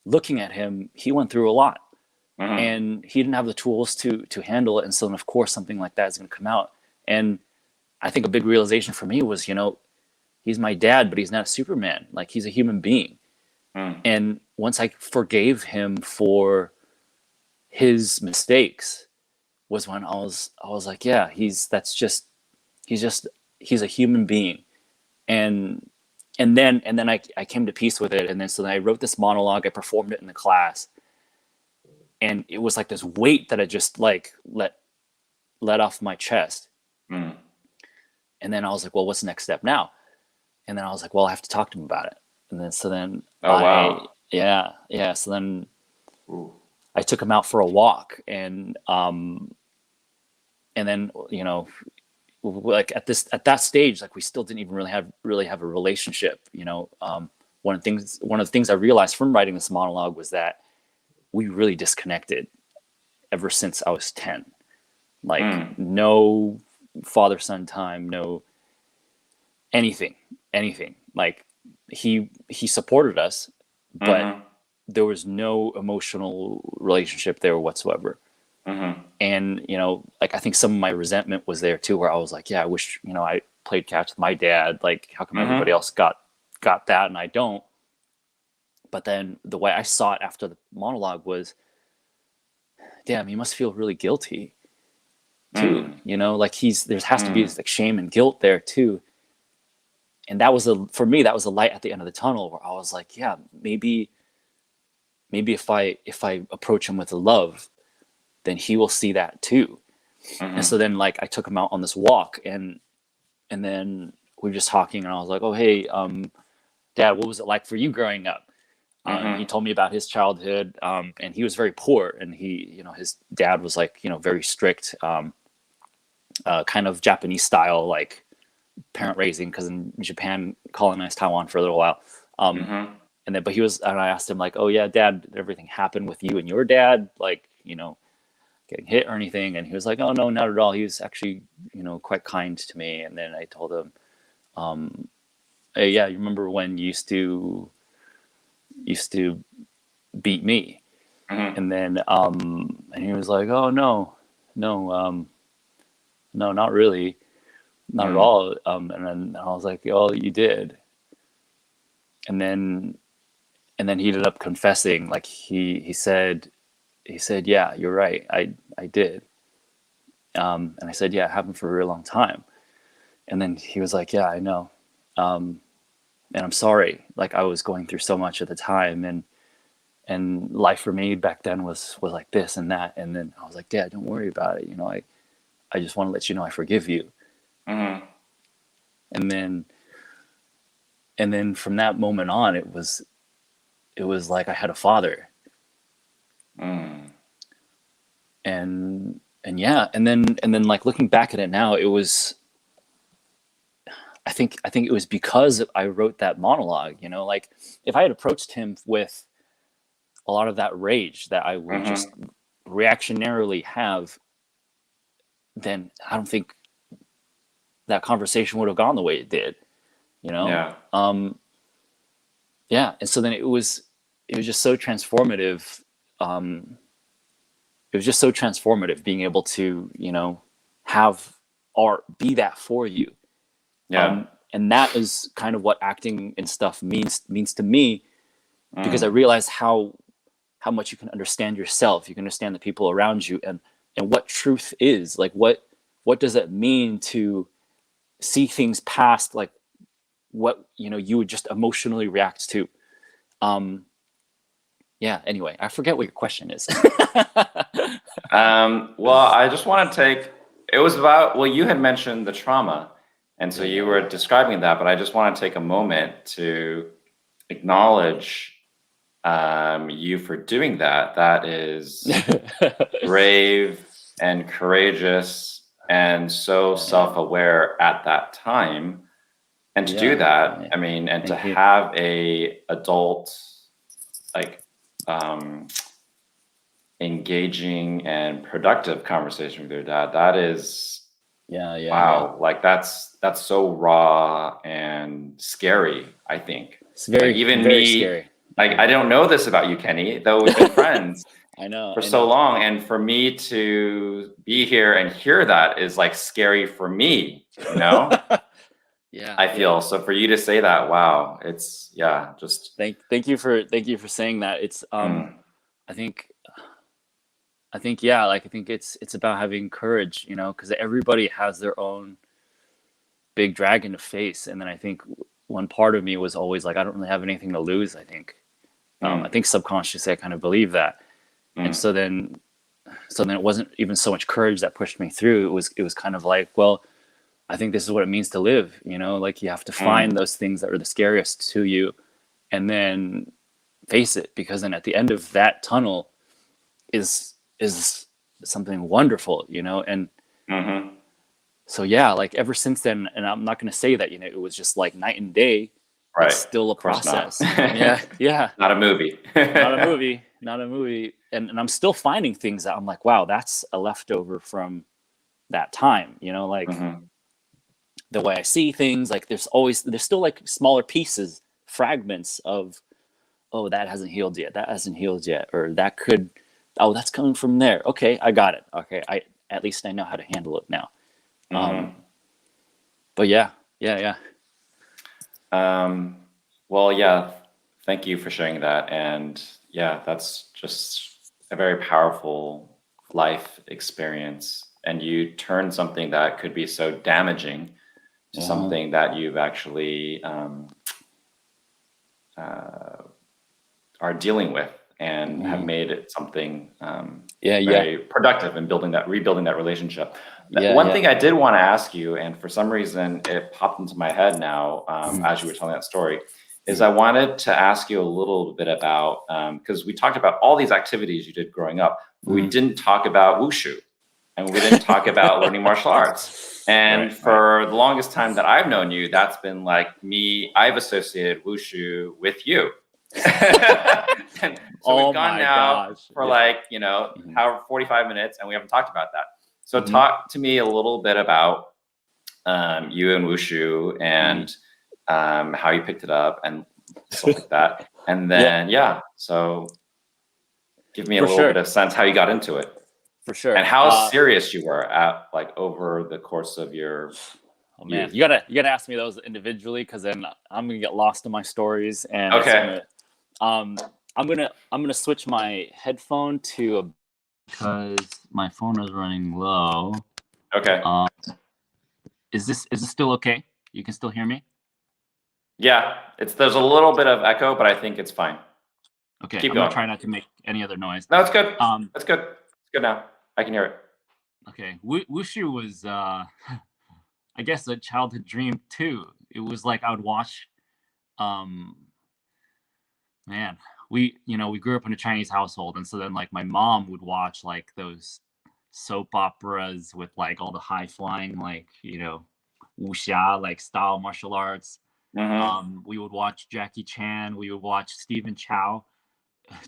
looking at him, he went through a lot. And he didn't have the tools to handle it. And so then of course something like that is going to come out. And I think a big realization for me was, he's my dad, but he's not a Superman. Like he's a human being. And once I forgave him for his mistakes was when I was like, yeah, he's a human being. And and then I came to peace with it. And then I wrote this monologue. I performed it in the class, and it was like this weight that I just like let off my chest. Mm. And then I was like, well, what's the next step now? And then I was like, well, I have to talk to him about it. And then Wow. Yeah. So then Ooh. I took him out for a walk, and then, you know, like at that stage, like we still didn't even really have a relationship. You know, one of the things I realized from writing this monologue was that we really disconnected ever since I was 10. Like no father-son time, no anything. Like he supported us, but there was no emotional relationship there whatsoever. And, you know, like I think some of my resentment was there too, where I was like, yeah, I wish, you know, I played catch with my dad. Like, how come everybody else got that and I don't? But then the way I saw it after the monologue was, damn, he must feel really guilty too. You know, like there has to be this like shame and guilt there too. And that was for me, that was a light at the end of the tunnel, where I was like, yeah, maybe if I approach him with love, then he will see that too. And so then like I took him out on this walk, and then we were just talking, and I was like, oh, hey, Dad, what was it like for you growing up? He told me about his childhood, and he was very poor, and his dad was like, you know, very strict, kind of Japanese style, like parent raising, because in Japan colonized Taiwan for a little while. And I asked him like, oh yeah, Dad, did everything happen with you and your dad? Like, you know, getting hit or anything? And he was like, oh no, not at all. He was actually, you know, quite kind to me. And then I told him, hey, yeah, you remember when you used to beat me? And then and he was like, oh no, not really, not at all. And then I was like, oh, you did. And then he ended up confessing. Like he said, yeah, you're right, I did. And I said, yeah, it happened for a really long time. And then he was like, yeah, I know. And I'm sorry. Like I was going through so much at the time, and life for me back then was like this and that. And then I was like, Dad, don't worry about it. You know, I just want to let you know I forgive you. And then from that moment on, it was like I had a father. And yeah, and then like looking back at it now, it was, I think it was because I wrote that monologue. You know, like if I had approached him with a lot of that rage that I would just reactionarily have, then I don't think that conversation would have gone the way it did. You know? Yeah. And so then it was just so transformative. It was just so transformative being able to, you know, have art be that for you. And that is kind of what acting and stuff means to me, because I realized how much you can understand yourself, you can understand the people around you, and what truth is. Like what does it mean to see things past like what, you know, you would just emotionally react to. Yeah, anyway, I forget what your question is. Well, I just want to it was about, well, you had mentioned the trauma, and so you were describing that, but I just want to take a moment to acknowledge you for doing that. That is brave and courageous and so self-aware at that time. And to do that, I mean, and to have a adult, like, engaging and productive conversation with your dad, that is, wow. Like that's so raw and scary, I think. It's very, like, even very me, scary. Like, I don't know this about you, Kenny, though we've been friends for so long. And for me to be here and hear that is like scary for me, you know? I feel so. For you to say that, wow, it's just thank you for saying that. It's I think it's about having courage, you know, because everybody has their own big dragon to face. And then I think, one part of me was always like, I don't really have anything to lose. I think subconsciously I kind of believe that. And so then it wasn't even so much courage that pushed me through. It was kind of like, well, I think this is what it means to live, like you have to find those things that are the scariest to you and then face it, because then at the end of that tunnel is something wonderful, and so yeah, like ever since then, and I'm not going to say that, it was just like night and day. Right. It's still a process. Yeah. Not a movie. Not a movie. And I'm still finding things that I'm like, wow, that's a leftover from that time, like the way I see things, like there's still like smaller pieces, fragments of, oh, that hasn't healed yet. Or that could, oh, that's coming from there. Okay. I got it. Okay. At least I know how to handle it now. But yeah. Well, yeah, thank you for sharing that. And yeah, that's just a very powerful life experience. And you turn something that could be so damaging to something that you've actually are dealing with and have made it something very productive in rebuilding that relationship. One thing I did want to ask you, and for some reason it popped into my head now as you were telling that story, is I wanted to ask you a little bit about, because we talked about all these activities you did growing up. We didn't talk about wushu, and we didn't talk about learning martial arts. And for the longest time that I've known you, that's been like me, I've associated wushu with you. And so we've gone now for like, however, 45 minutes, and we haven't talked about that. So talk to me a little bit about you and wushu and how you picked it up and stuff like that. And then, so give me a little bit of sense how you got into it. For sure. And how serious you were at like over the course of your youth. You gotta ask me those individually, because then I'm gonna get lost in my stories. And I'm gonna switch my headphone to because my phone is running low. Okay. Is this still okay? You can still hear me? Yeah, there's a little bit of echo, but I think it's fine. Okay, I'm gonna try not to make any other noise. No, it's good. That's good. It's good now. I can hear it. Okay, wushu was, I guess, a childhood dream too. It was like I would watch, we grew up in a Chinese household, and so then like my mom would watch like those soap operas with like all the high flying, like wuxia, like style martial arts. We would watch Jackie Chan. We would watch Stephen Chow.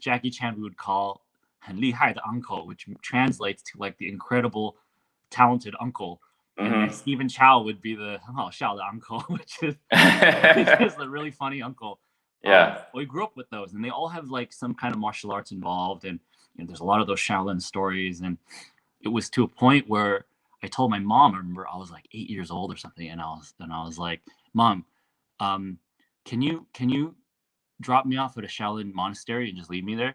Jackie Chan we would call 很厉害的 uncle, which translates to like the incredible, talented uncle. And then Stephen Chow would be the 很好笑的 uncle, which is the really funny uncle. Yeah. We grew up with those, and they all have like some kind of martial arts involved, and there's a lot of those Shaolin stories. And it was to a point where I told my mom, I remember I was like 8 years old or something, and I was like, Mom, can you drop me off at a Shaolin monastery and just leave me there?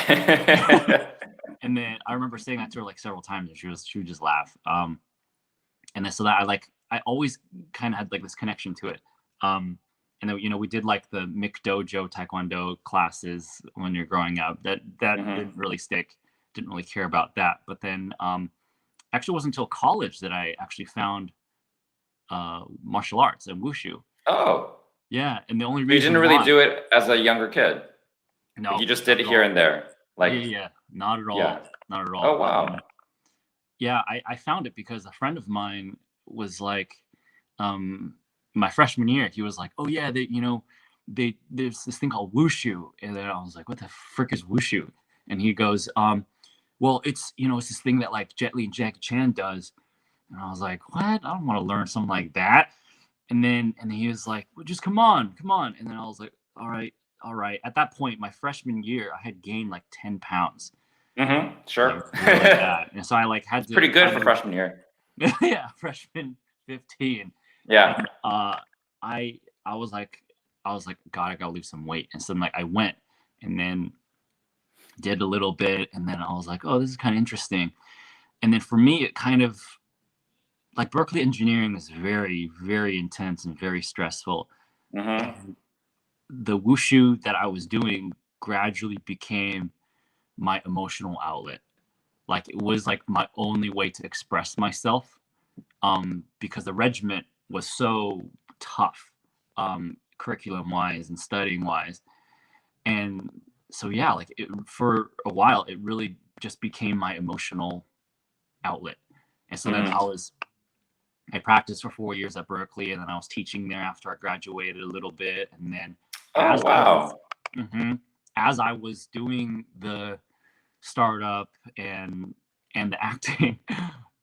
And then I remember saying that to her like several times, and she would just laugh. And then so that I always kind of had like this connection to it. And then we did like the McDojo Taekwondo classes when you're growing up. That didn't really stick. Didn't really care about that. But then actually it wasn't until college that I actually found martial arts and wushu. Oh. Yeah, and the only reason you didn't really do it as a younger kid. No, you just did it here and there. Like not at all. Not at all. Oh wow. I found it because a friend of mine was like, my freshman year, he was like, oh yeah, there's this thing called wushu, and then I was like, what the frick is wushu? And he goes, well, it's it's this thing that like Jet Li and Jackie Chan does, and I was like, what? I don't want to learn something like that. And then he was like, well, just come on. And then I was like, all right. At that point, my freshman year, I had gained like 10 pounds. Sure. Like, really bad. And so I like had to. Pretty good for freshman year. Yeah, freshman 15. Yeah. And, I was like, God, I gotta lose some weight. And so like I went and then did a little bit, and then I was like, oh, this is kind of interesting. And then for me, it kind of like Berkeley engineering is very, very intense and very stressful. And the wushu that I was doing gradually became my emotional outlet. Like it was like my only way to express myself, because the regiment was so tough, curriculum wise and studying wise. And so, yeah, like for a while, it really just became my emotional outlet. And so then I practiced for 4 years at Berkeley, and then I was teaching there after I graduated a little bit. And then as I was doing the startup and the acting,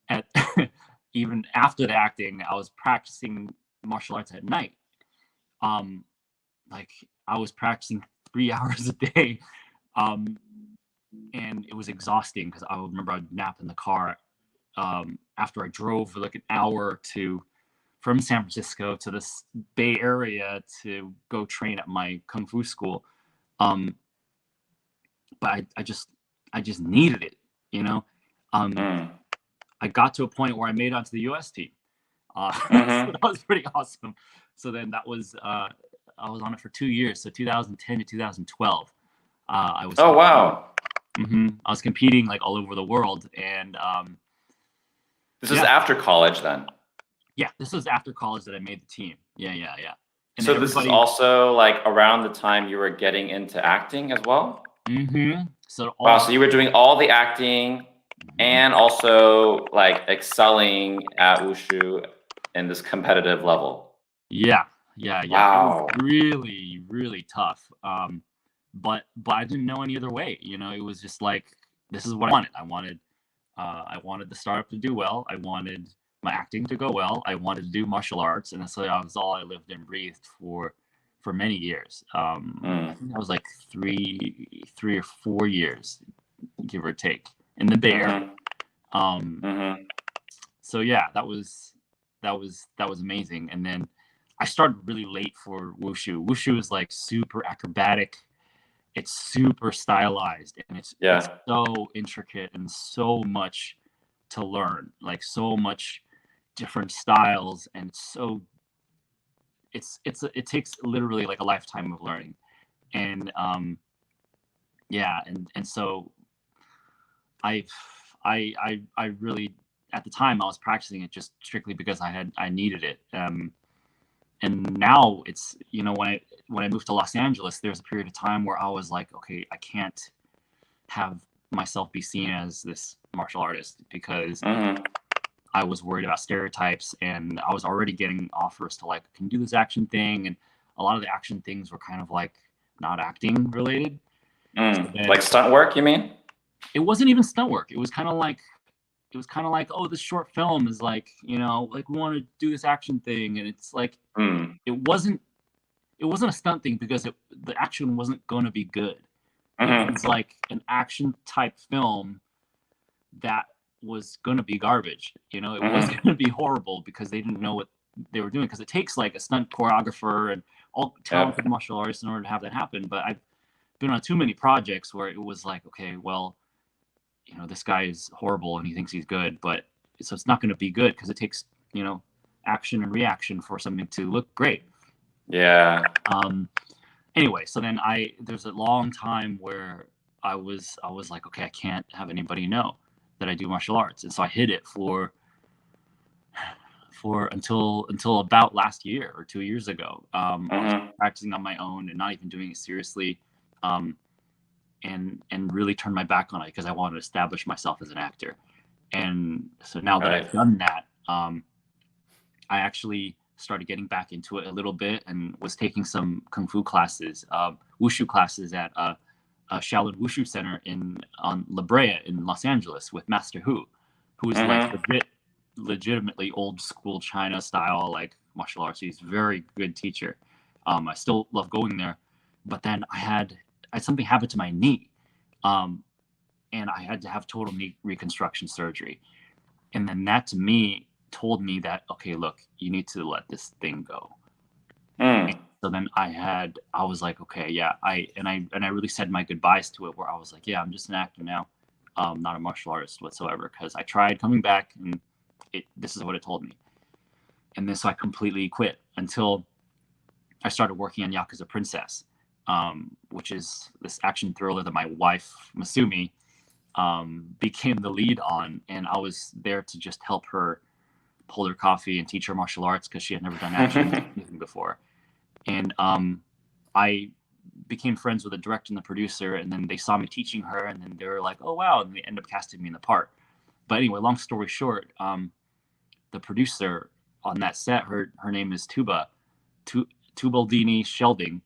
at even after the acting, I was practicing martial arts at night. Like I was practicing 3 hours a day, and it was exhausting because I remember I'd nap in the car after I drove like an hour from San Francisco to this Bay Area to go train at my kung fu school. But I just needed it, you know. I got to a point where I made it onto the US team. So that was pretty awesome. So then that was I was on it for 2 years, so 2010 to 2012. I was I was competing like all over the world, and this is after college then. Yeah, this was after college that I made the team. Yeah. And so this is also like around the time you were getting into acting as well? So so you were doing all the acting and also like excelling at wushu in this competitive level. Yeah. Wow. It was really, really tough. But I didn't know any other way. You know, it was just like, this is what I wanted. I wanted the startup to do well. I wanted my acting to go well. I wanted to do martial arts, and so that was all I lived and breathed for many years. I think that was like three or 4 years, give or take, in the Bay Area. So yeah, that was amazing. And then I started really late for wushu. Wushu is like super acrobatic. It's super stylized, and it's so intricate and so much to learn, like so much different styles, and so it takes literally like a lifetime of learning. And and so I really, at the time I was practicing it just strictly because I needed it. And now it's, you know, when I moved to Los Angeles, there's a period of time where I was like, okay, I can't have myself be seen as this martial artist because I was worried about stereotypes, and I was already getting offers to like, can you do this action thing? And a lot of the action things were kind of like not acting related. So like stunt work, you mean? It wasn't even stunt work. It was kind of like, oh, this short film is like, you know, like we want to do this action thing, and it's like it wasn't a stunt thing because the action wasn't going to be good. It was like an action type film that was going to be garbage. You know, it wasn't going to be horrible because they didn't know what they were doing, because it takes like a stunt choreographer and all talented martial artists in order to have that happen. But I've been on too many projects where it was like, okay, well, you know, this guy is horrible and he thinks he's good, but so it's not going to be good because it takes, you know, action and reaction for something to look great. Yeah. Anyway, so then there's a long time where I was like, okay, I can't have anybody know that I do martial arts, and so I hid it for until about last year or 2 years ago. I was practicing on my own and not even doing it seriously, and really turned my back on it because I wanted to establish myself as an actor. And so now that I've done that, I actually started getting back into it a little bit and was taking some kung fu classes, wushu classes at Shaolin Wushu Center on La Brea in Los Angeles with Master Hu is like legitimately old school China style like martial arts. He's a very good teacher. I still love going there, but then I had something happen to my knee, and I had to have total knee reconstruction surgery. And then that to me told me that, okay, look, you need to let this thing go. So then I was like, okay, yeah, I really said my goodbyes to it, where I was like, yeah, I'm just an actor now, not a martial artist whatsoever, because I tried coming back and this is what it told me. And then so I completely quit until I started working on Yakuza Princess, which is this action thriller that my wife Masumi became the lead on, and I was there to just help her pull her coffee and teach her martial arts because she had never done action before. And I became friends with the director and the producer, and then they saw me teaching her, and then they were like, "Oh wow!" and they ended up casting me in the part. But anyway, long story short, the producer on that set, her name is Tubaldini Shelding.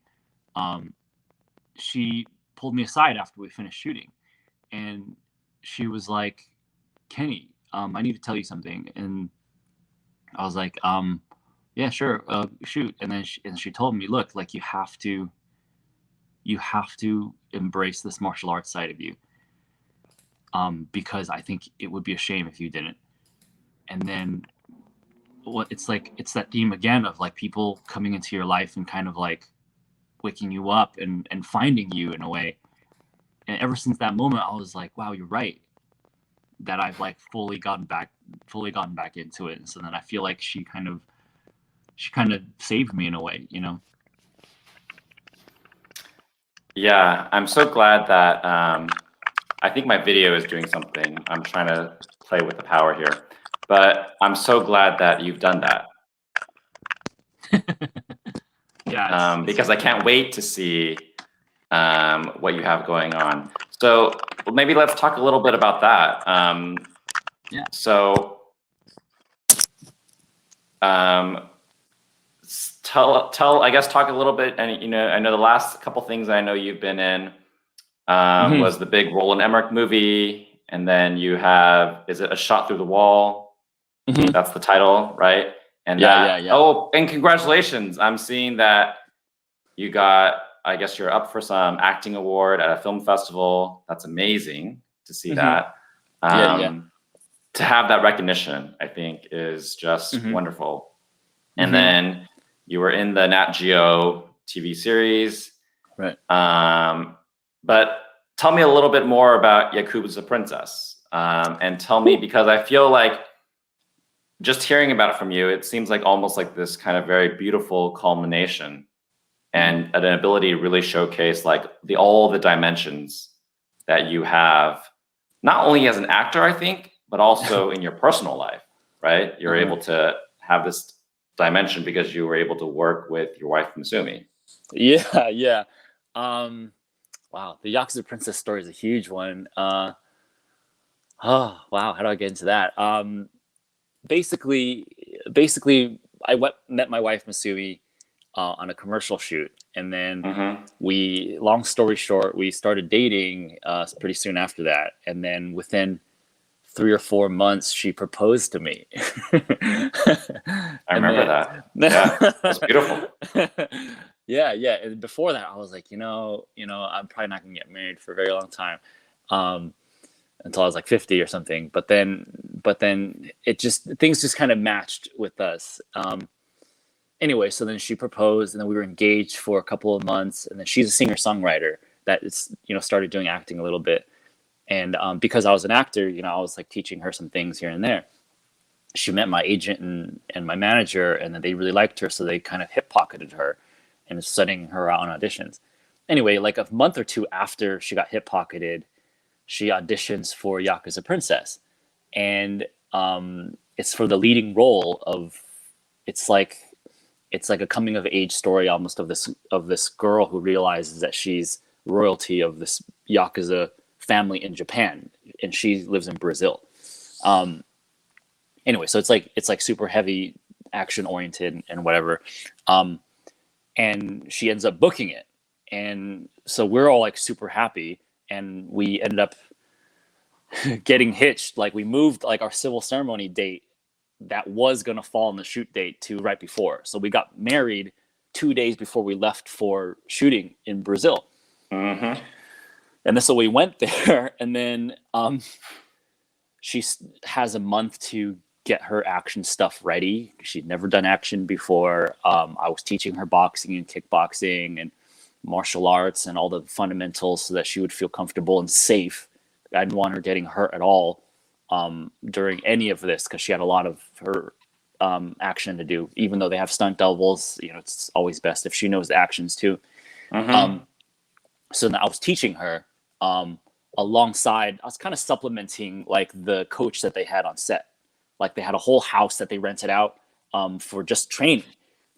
She pulled me aside after we finished shooting, and she was like, "Kenny, I need to tell you something." And I was like, "Yeah, sure, shoot." And then she told me, "Look, like you have to embrace this martial arts side of you, because I think it would be a shame if you didn't." And then it's that theme again of like people coming into your life and kind of like waking you up and finding you in a way. And ever since that moment, I was like, wow, you're right, that I've like fully gotten back into it. And so then I feel like she kind of saved me in a way, you know? Yeah, I'm so glad that I think my video is doing something. I'm trying to play with the power here, but I'm so glad that you've done that. Yeah, because I can't wait to see what you have going on. So maybe let's talk a little bit about that. Yeah. So talk a little bit, and I know the last couple things I know you've been in was the big Roland Emmerich movie, and then you have, is it A Shot Through the Wall? That's the title, right? And yeah. Oh, and congratulations! I'm seeing that you got, I guess you're up for some acting award at a film festival. That's amazing to see that. To have that recognition, I think, is just wonderful. And then you were in the Nat Geo TV series. Right. But tell me a little bit more about Yakuza Princess. And tell me, because I feel like just hearing about it from you, it seems like almost like this kind of very beautiful culmination and an ability to really showcase like all the dimensions that you have, not only as an actor, I think, but also in your personal life, right? You're able to have this dimension because you were able to work with your wife, Masumi. Yeah. Wow, the Yakuza Princess story is a huge one. Oh, wow, how do I get into that? Basically, I met my wife Masumi on a commercial shoot, and then long story short, we started dating pretty soon after that, and then within 3 or 4 months, she proposed to me. I remember that. Yeah, it's beautiful. Yeah. And before that, I was like, I'm probably not gonna get married for a very long time, until I was like 50 or something. But then things just kind of matched with us. Anyway, so then she proposed, and then we were engaged for a couple of months, and then she's a singer-songwriter that is, started doing acting a little bit. And because I was an actor, I was like teaching her some things here and there. She met my agent and my manager, and then they really liked her, so they kind of hip-pocketed her and was sending her out on auditions. Anyway, like a month or two after she got hip-pocketed, she auditions for Yakuza Princess, and it's for the leading role of, it's like a coming of age story almost of this girl who realizes that she's royalty of this Yakuza family in Japan, and she lives in Brazil. Anyway, so it's like super heavy action oriented and whatever. And she ends up booking it. And so we're all like super happy, and we ended up getting hitched. Like we moved like our civil ceremony date that was going to fall on the shoot date to right before. So we got married 2 days before we left for shooting in Brazil. And so we went there, and then she has a month to get her action stuff ready. She'd never done action before. I was teaching her boxing and kickboxing and martial arts and all the fundamentals so that she would feel comfortable and safe. I didn't want her getting hurt at all during any of this, because she had a lot of her action to do, even though they have stunt doubles. It's always best if she knows the actions too. So now I was teaching her alongside. I was kind of supplementing like the coach that they had on set. Like they had a whole house that they rented out for just training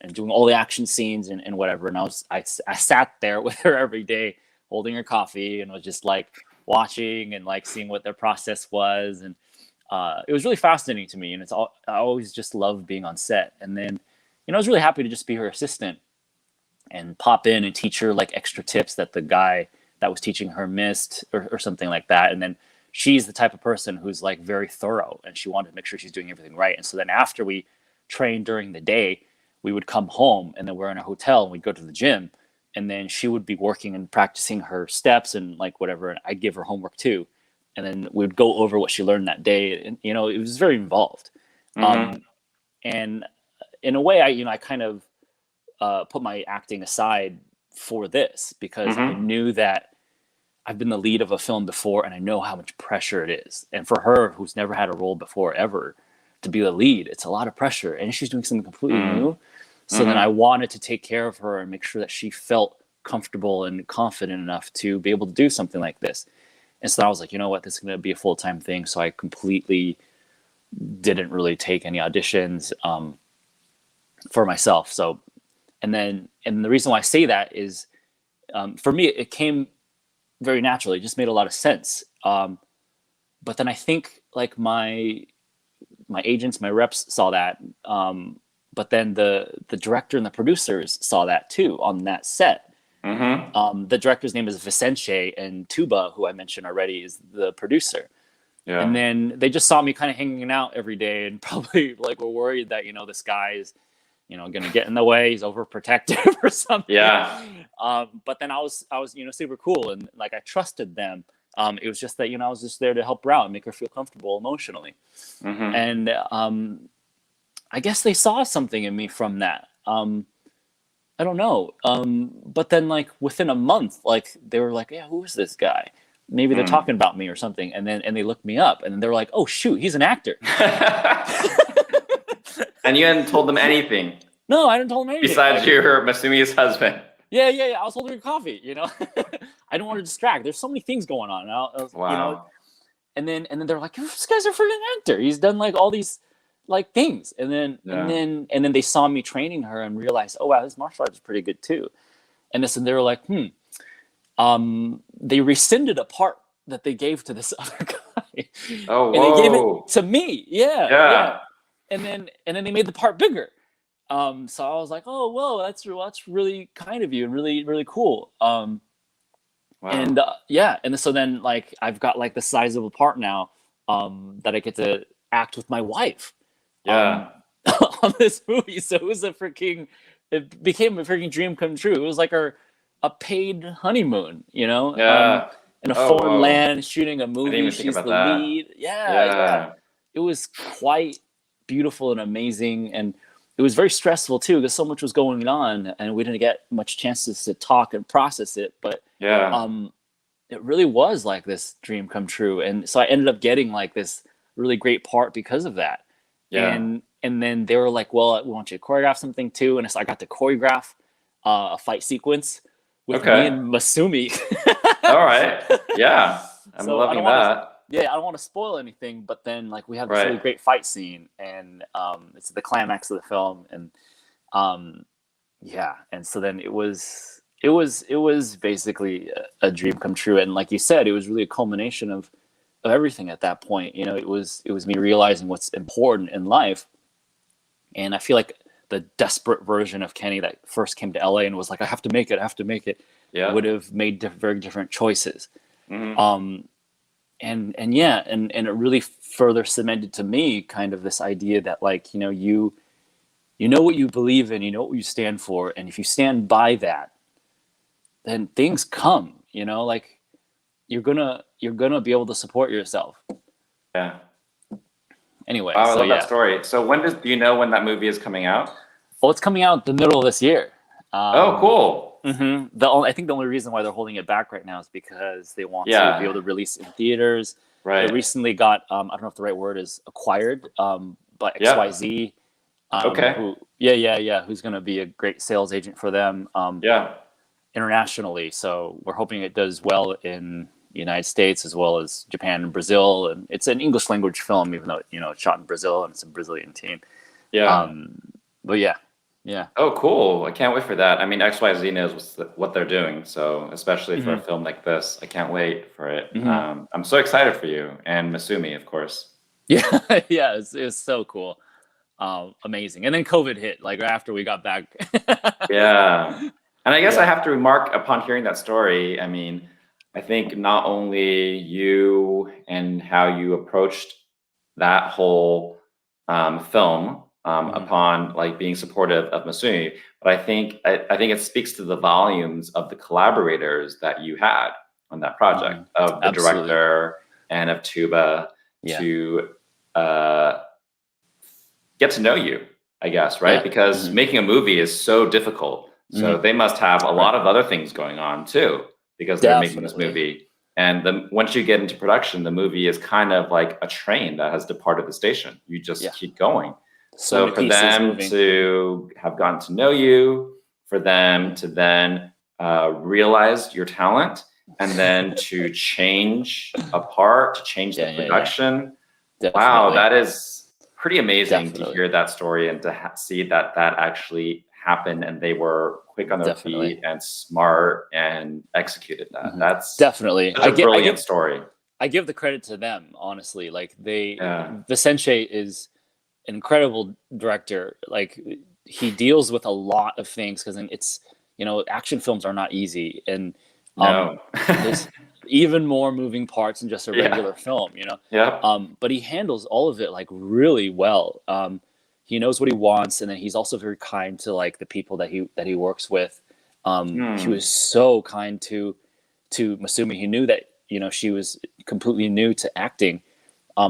and doing all the action scenes and whatever. And I sat there with her every day, holding her coffee, and was just like watching and like seeing what their process was. And it was really fascinating to me. And I always just loved being on set. And then, I was really happy to just be her assistant and pop in and teach her like extra tips that the guy that was teaching her missed or something like that. And then she's the type of person who's like very thorough, and she wanted to make sure she's doing everything right. And so then after we trained during the day, we would come home, and then we're in a hotel and we'd go to the gym, and then she would be working and practicing her steps and like whatever. And I'd give her homework too. And then we'd go over what she learned that day. And, it was very involved. And in a way, I kind of put my acting aside for this because I knew that I've been the lead of a film before, and I know how much pressure it is. And for her, who's never had a role before ever, to be the lead, it's a lot of pressure, and she's doing something completely new. So then I wanted to take care of her and make sure that she felt comfortable and confident enough to be able to do something like this. And so I was like, you know what, this is going to be a full-time thing. So I completely didn't really take any auditions for myself. So, and the reason why I say that is, for me, it came very naturally. It just made a lot of sense. But then I think like my agents, my reps saw that. But then the director and the producers saw that too on that set. The director's name is Vicente, and Tuba, who I mentioned already, is the producer. Yeah. And then they just saw me kind of hanging out every day, and probably like were worried that this guy is going to get in the way. He's overprotective or something. Yeah. But then I was super cool, and like I trusted them. It was just that I was just there to help her out and make her feel comfortable emotionally. And I guess they saw something in me from that. I don't know. But then like within a month, like they were like, yeah, who is this guy? Maybe they're talking about me or something. And they looked me up, and then they were like, oh shoot, he's an actor. And you hadn't told them anything? No, I didn't tell them anything. Besides your Masumi's husband. Yeah. I was holding her coffee, I don't want to distract. There's so many things going on. Wow. And then they're like, this guy's a freaking actor. He's done like all these like things. And then they saw me training her and realized, oh wow, this martial arts is pretty good too. And they were like, they rescinded a part that they gave to this other guy. Oh, and they gave it to me. Yeah. And then they made the part bigger. So I was like, oh, whoa, that's really kind of you and really, really cool. Wow. And and so then like I've got like the sizable part now that I get to act with my wife on this movie. So it became a freaking dream come true. It was like a paid honeymoon, in a foreign land shooting a movie. She's the lead. Yeah. It was quite beautiful and amazing, and it was very stressful too because so much was going on, and we didn't get much chances to talk and process it. But it really was like this dream come true, and so I ended up getting like this really great part because of that. And then they were like, well, we want you to choreograph something too, and so I got to choreograph a fight sequence with me and Masumi. All right. Yeah, I'm loving that. I don't want to spoil anything, but then like we have this really great fight scene, and it's the climax of the film, and and so then it was basically a dream come true, and like you said, it was really a culmination of everything at that point. It was me realizing what's important in life, and I feel like the desperate version of Kenny that first came to LA and was like, I have to make it, would have made very different choices. And it really further cemented to me kind of this idea that like, you know what you believe in, you know what you stand for. And if you stand by that, then things come, like you're gonna be able to support yourself. Yeah. Anyway. Wow, I love that story. So do you know when that movie is coming out? Well, it's coming out the middle of this year. Oh, cool. I think the only reason why they're holding it back right now is because they want to be able to release in theaters. Right. They recently got, I don't know if the right word is acquired, by XYZ. Okay. Who's going to be a great sales agent for them internationally. So we're hoping it does well in the United States as well as Japan and Brazil. And it's an English language film, even though, it's shot in Brazil and it's a Brazilian team. Yeah. But yeah. Oh, cool. I can't wait for that. I mean, XYZ knows what they're doing. So especially for a film like this, I can't wait for it. I'm so excited for you and Masumi, of course. Yeah. Yeah. It was so cool. Amazing. And then COVID hit like after we got back. Yeah. And I guess I have to remark upon hearing that story. I mean, I think not only you and how you approached that whole film upon like being supportive of Masumi, but I think it speaks to the volumes of the collaborators that you had on that project, of the director and of Tuba to get to know you, I guess, right? Because making a movie is so difficult. So they must have a lot of other things going on too, because they're making this movie. And then once you get into production, the movie is kind of like a train that has departed the station. You just keep going. So for them to have gotten to know you, for them to then realize your talent, and then to change a part, to change the production. Wow, that is pretty amazing to hear that story and to see that actually happened, and they were quick on their feet and smart and executed that. That's definitely such a brilliant story. I give the credit to them, honestly. Like Vicente is an incredible director. Like he deals with a lot of things because it's, action films are not easy, and there's even more moving parts than just a regular film, but he handles all of it like really well. He knows what he wants, and then he's also very kind to like the people that he works with. He was so kind to Masumi. He knew that she was completely new to acting.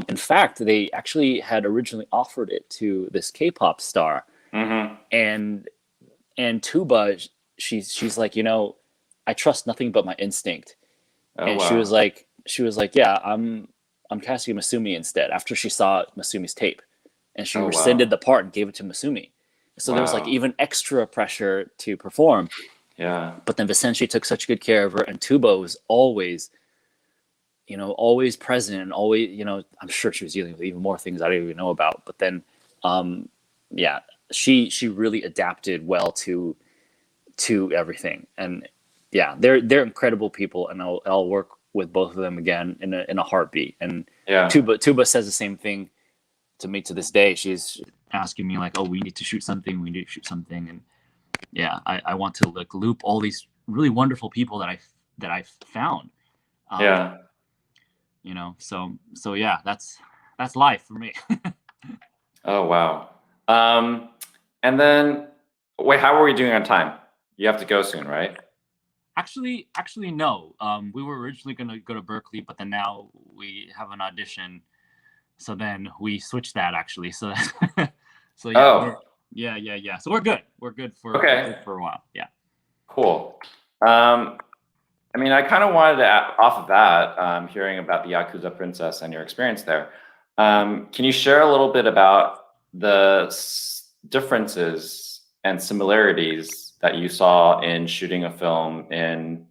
In fact, they actually had originally offered it to this K-pop star, and Tuba, she's like, I trust nothing but my instinct. She was like, yeah, I'm casting Masumi instead, after she saw Masumi's tape, and she rescinded the part and gave it to Masumi. So there was like even extra pressure to perform. Yeah. But then Vicente took such good care of her, and Tuba was always present, and always, I'm sure she was dealing with even more things I don't even know about. But then, she really adapted well to everything. And they're incredible people, and I'll work with both of them again in a heartbeat. And Tuba says the same thing to me to this day. She's asking me like, "Oh, we need to shoot something. And I want to like loop all these really wonderful people that I found. So yeah, that's life for me. Oh wow. And then wait, how are we doing on time? You have to go soon, right? Actually, no. We were originally going to go to Berkeley, but then now we have an audition. So then we switched that actually. So so yeah. So we're good. We're good for a while. Yeah. Cool. I mean, I kind of wanted to, off of that, hearing about the Yakuza Princess and your experience there. Can you share a little bit about the differences and similarities that you saw in shooting a film in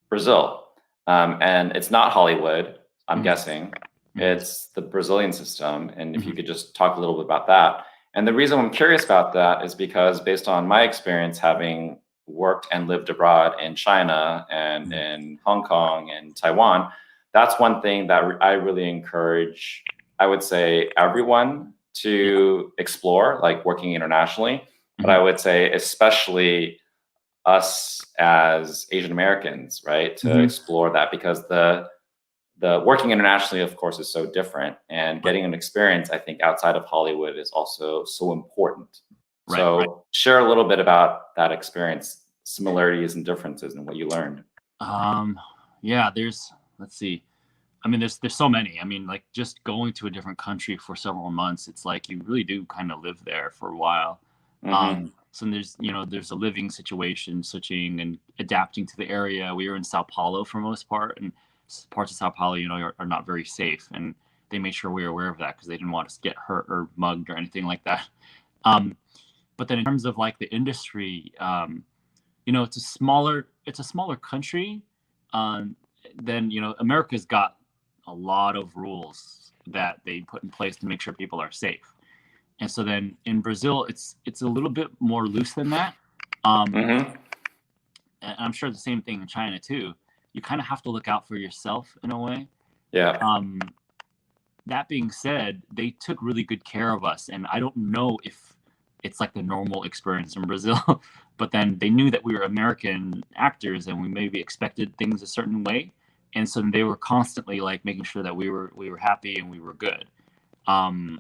Brazil? And it's not Hollywood, I'm guessing. It's the Brazilian system. And if you could just talk a little bit about that. And the reason I'm curious about that is because based on my experience having worked and lived abroad in China and in Hong Kong and Taiwan, that's one thing that I really encourage, I would say, everyone to explore, like working internationally. But I would say especially us as Asian Americans, right, to explore that, because the working internationally, of course, is so different, and getting an experience, I think, outside of Hollywood is also so important. Share a little bit about that experience, similarities and differences, and what you learned. Let's see. I mean, there's so many. I mean, like just going to a different country for several months, it's like you really do kind of live there for a while. So there's a living situation, switching and adapting to the area. We were in Sao Paulo for most part, and parts of Sao Paulo, are not very safe, and they made sure we were aware of that because they didn't want us to get hurt or mugged or anything like that. But then in terms of like the industry, you know, it's a smaller country. Then, you know, America's got a lot of rules that they put in place to make sure people are safe. And so then in Brazil, it's a little bit more loose than that. And I'm sure the same thing in China too. You kind of have to look out for yourself in a way. Yeah. That being said, they took really good care of us, and I don't know if it's like the normal experience in Brazil, but then they knew that we were American actors and we maybe expected things a certain way, and so they were constantly like making sure that we were happy and we were good. But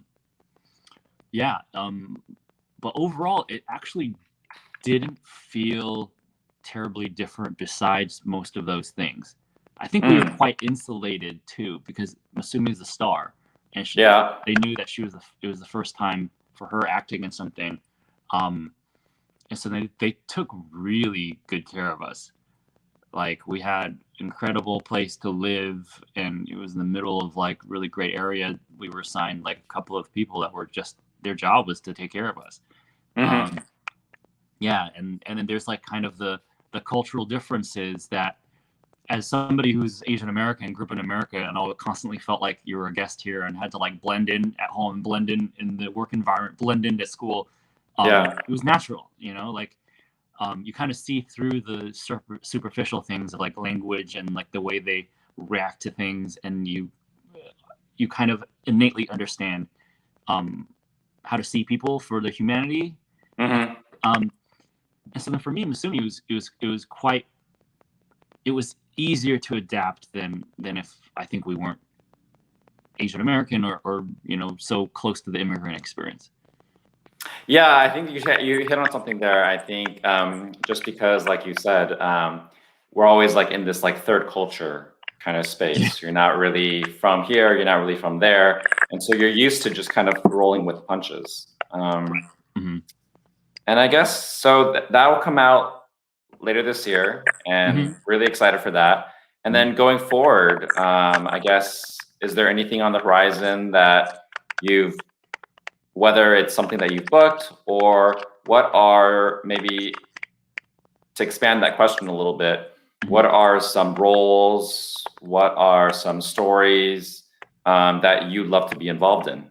overall, it actually didn't feel terribly different besides most of those things. I think we were quite insulated too, because Masumi is the star, and they knew that it was the first time for her acting in something, and so they took really good care of us. Like, we had incredible place to live, and it was in the middle of like really great area. We were assigned like a couple of people that were just, their job was to take care of us. And then there's like kind of the cultural differences that, as somebody who's Asian American, grew up in America, and all constantly felt like you were a guest here and had to like blend in at home, blend in the work environment, blend in at school. It was natural, you know, like you kind of see through the superficial things of like language and like the way they react to things, and you kind of innately understand how to see people for their humanity. And so then for me, Masumi, it was easier to adapt than if I think we weren't Asian American or you know, so close to the immigrant experience. Yeah, I think you hit on something there. I think just because, like you said, we're always like in this like third culture kind of space. You're not really from here, you're not really from there, and so you're used to just kind of rolling with punches. And I guess so that will come out later this year, and really excited for that. And then going forward, I guess, is there anything on the horizon that whether it's something that you've booked, or what are, maybe to expand that question a little bit, what are some roles, what are some stories that you'd love to be involved in?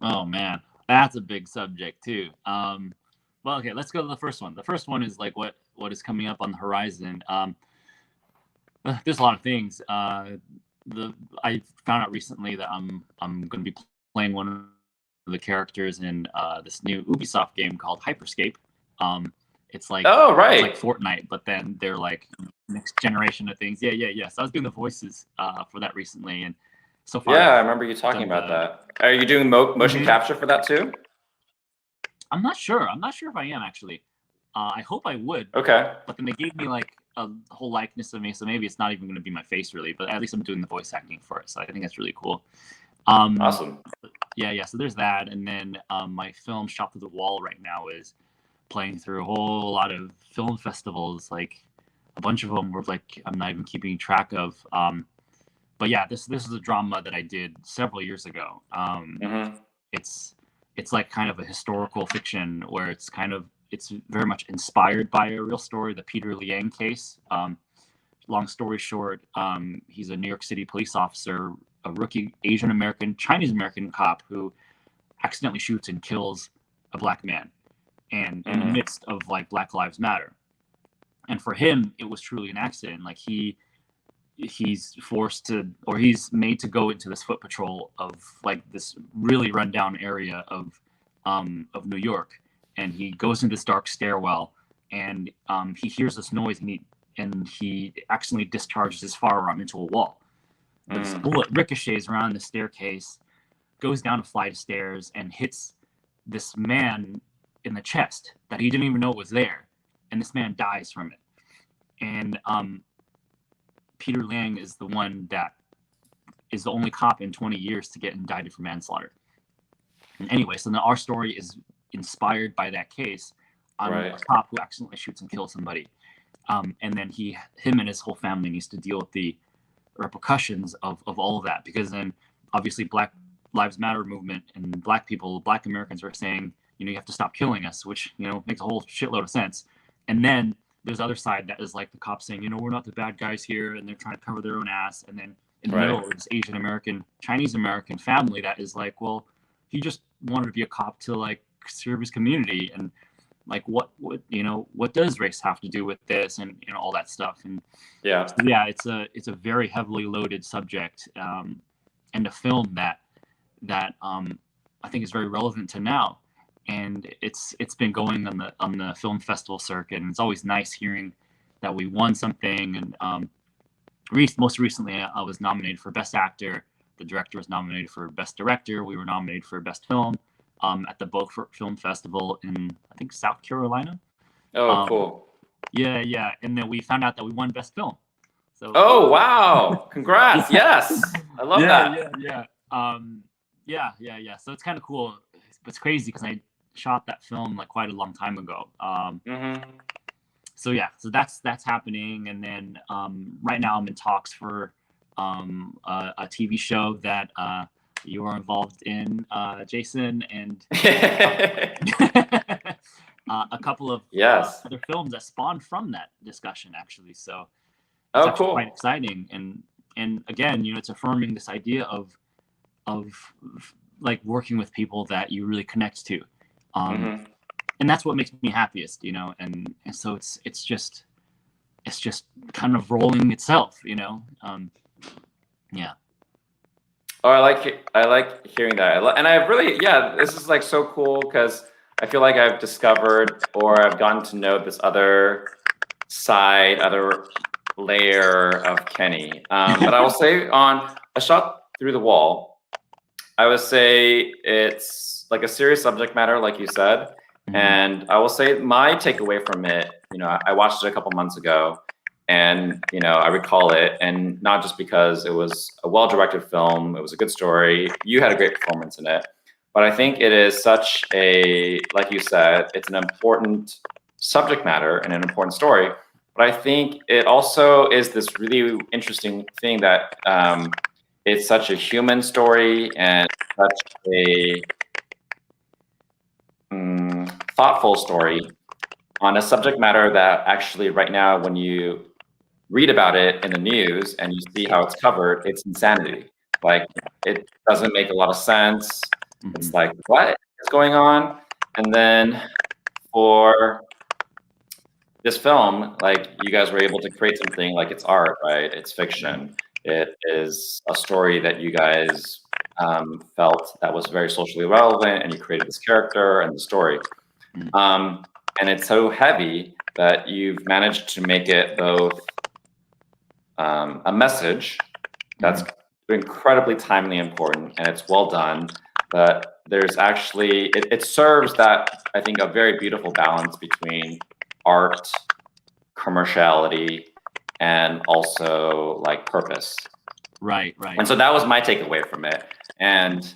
Oh man, that's a big subject too. Well, okay, let's go to the first one. The first one is like what is coming up on the horizon. There's a lot of things. I found out recently that I'm going to be playing one of the characters in this new Ubisoft game called Hyperscape. It's like it's like Fortnite, but then they're like next generation of things. Yeah. So I was doing the voices for that recently, and so far. Yeah, I remember you talking about that. Are you doing motion capture for that too? I'm not sure. I'm not sure if I am actually. I hope I would. Okay. But then they gave me like a whole likeness of me, so maybe it's not even going to be my face really. But at least I'm doing the voice acting for it, so I think that's really cool. Awesome. Yeah. So there's that, and then my film Shot Through the Wall right now is playing through a whole lot of film festivals, like a bunch of them were like I'm not even keeping track of. But yeah, this is a drama that I did several years ago. It's like kind of a historical fiction where it's very much inspired by a real story, the Peter Liang case. Long story short, he's a New York City police officer, a rookie Asian American, Chinese American cop who accidentally shoots and kills a black man, and in the midst of like Black Lives Matter. And for him, it was truly an accident. Like he's forced to, or he's made to go into this foot patrol of like this really rundown area of New York, and he goes into this dark stairwell, and he hears this noise, and he accidentally discharges his firearm into a wall. This bullet ricochets around the staircase, goes down a flight of stairs, and hits this man in the chest that he didn't even know was there, and this man dies from it. And Peter Liang is the one that is the only cop in 20 years to get indicted for manslaughter. And anyway, so then our story is inspired by that case on a cop who accidentally shoots and kills somebody. And then him and his whole family needs to deal with the repercussions of all of that, because then obviously Black Lives Matter movement and Black Americans are saying you have to stop killing us, which, makes a whole shitload of sense. And then there's the other side that is like the cops saying, we're not the bad guys here, and they're trying to cover their own ass. And then in the middle, this Asian American, Chinese American family that is like, well, he just wanted to be a cop to like serve his community, and like what does race have to do with this, and all that stuff. And it's a very heavily loaded subject, and a film that I think is very relevant to now. And it's been going on the film festival circuit, and it's always nice hearing that we won something. And most recently, I was nominated for Best Actor. The director was nominated for Best Director. We were nominated for Best Film at the Beaufort Film Festival in, I think, South Carolina. Oh, cool. Yeah. And then we found out that we won Best Film. So. Oh, wow! Congrats! Yes, I love that. Yeah. So it's kind of cool. It's crazy because I shot that film like quite a long time ago. So that's happening. And then right now I'm in talks for a TV show that you are involved in, Jason, and a couple of other films that spawned from that discussion, actually. So it's actually quite exciting. And again, it's affirming this idea of like working with people that you really connect to. And that's what makes me happiest, and so it's just kind of rolling itself, Yeah. Oh, I like hearing that. And I really, this is like so cool because I feel like I've discovered, or I've gotten to know this other side, other layer of Kenny. But I will say on A Shot Through the Wall, I would say it's like a serious subject matter, like you said. And I will say my takeaway from it, I watched it a couple months ago, and, I recall it, and not just because it was a well-directed film, it was a good story, you had a great performance in it, but I think it is such a, like you said, it's an important subject matter and an important story. But I think it also is this really interesting thing that it's such a human story and such a thoughtful story on a subject matter that actually right now, when you read about it in the news and you see how it's covered, it's insanity. Like, it doesn't make a lot of sense. It's like, what is going on? And then for this film, like, you guys were able to create something like it's art, right? It's fiction. It is a story that you guys felt that was very socially relevant, and you created this character and the story. And it's so heavy that you've managed to make it both a message that's incredibly timely and important, and it's well done, but there's actually, it serves that, I think, a very beautiful balance between art, commerciality, and also like purpose. Right. And so that was my takeaway from it. And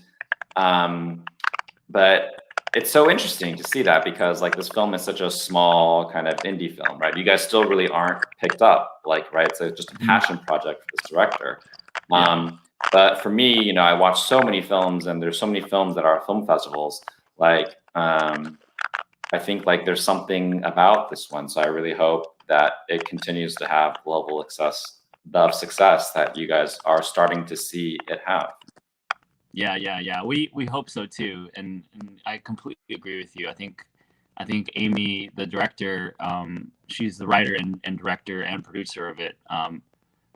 but it's so interesting to see that, because like this film is such a small kind of indie film, right? You guys still really aren't picked up, like, right? So it's just a passion project for this director. But for me, I watch so many films, and there's so many films that are film festivals. Like, I think like there's something about this one. So I really hope that it continues to have the level of success that you guys are starting to see it have. Yeah. We hope so too, and I completely agree with you. I think Amy, the director, she's the writer and director and producer of it. I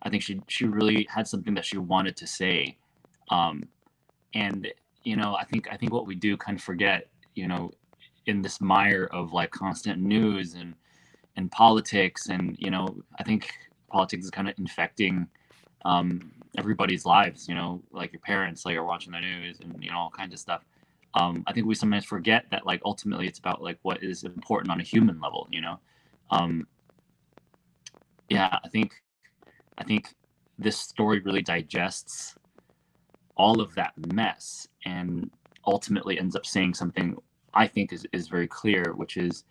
think she really had something that she wanted to say, and I think what we do kind of forget, in this mire of like constant news and politics, and I think politics is kind of infecting everybody's lives, like your parents, like, are watching the news and all kinds of stuff. I think we sometimes forget that, like, ultimately it's about like what is important on a human level. I think this story really digests all of that mess and ultimately ends up saying something I think is very clear, which is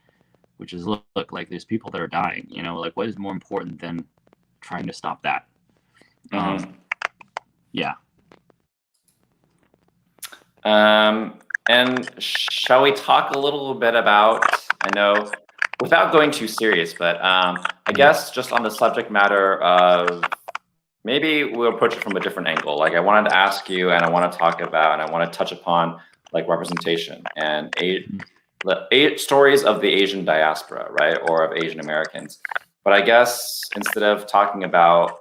look, like, there's people that are dying, like, what is more important than trying to stop that? Yeah. And shall we talk a little bit about, I know, without going too serious, but I guess just on the subject matter of, maybe we'll approach it from a different angle. Like I wanted to ask you, and I want to talk about, and I want to touch upon like representation and stories of the Asian diaspora, right, or of Asian Americans. But I guess instead of talking about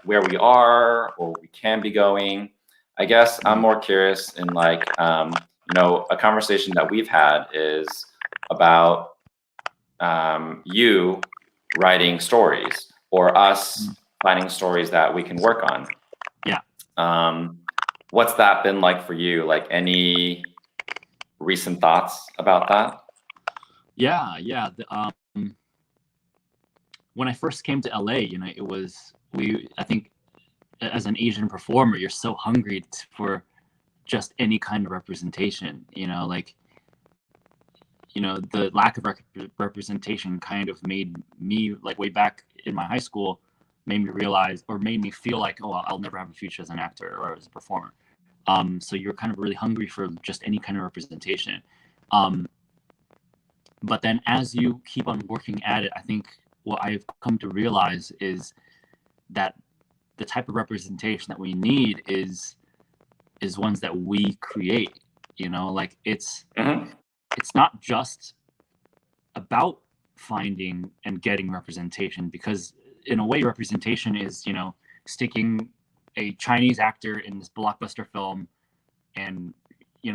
where we are or we can be going, I guess I'm more curious in like, a conversation that we've had is about you writing stories or us finding stories that we can work on. Yeah. What's that been like for you? Like any recent thoughts about that? Yeah. When I first came to LA, it was, I think as an Asian performer, you're so hungry for just any kind of representation, the lack of representation kind of made me, like way back in my high school, made me realize, or made me feel like, oh, I'll never have a future as an actor or as a performer. So you're kind of really hungry for just any kind of representation. But then as you keep on working at it, I think what I've come to realize is that the type of representation that we need is ones that we create. Like it's not just about finding and getting representation, because in a way representation is, sticking a Chinese actor in this blockbuster film and,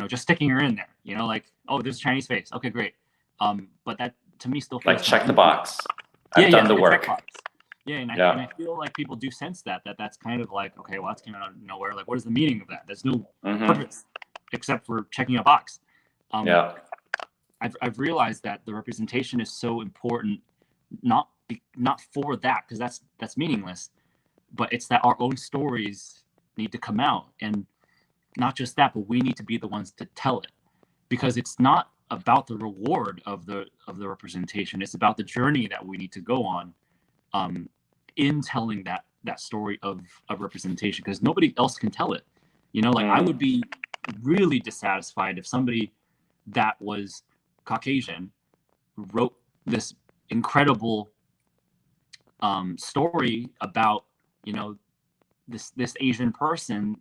just sticking her in there, like, oh, there's a Chinese face. Okay, great. But that to me still feels like check the box. I've done the work. Yeah, and I feel like people do sense that's kind of like, okay, well, that's coming out of nowhere. Like, what is the meaning of that? There's no purpose except for checking a box. I've realized that the representation is so important, not for that, because that's meaningless, but it's that our own stories need to come out, and not just that, but we need to be the ones to tell it, because it's not about the reward of the representation. It's about the journey that we need to go on in telling that story of representation, because nobody else can tell it. I would be really dissatisfied if somebody that was Caucasian wrote this incredible story about this Asian person,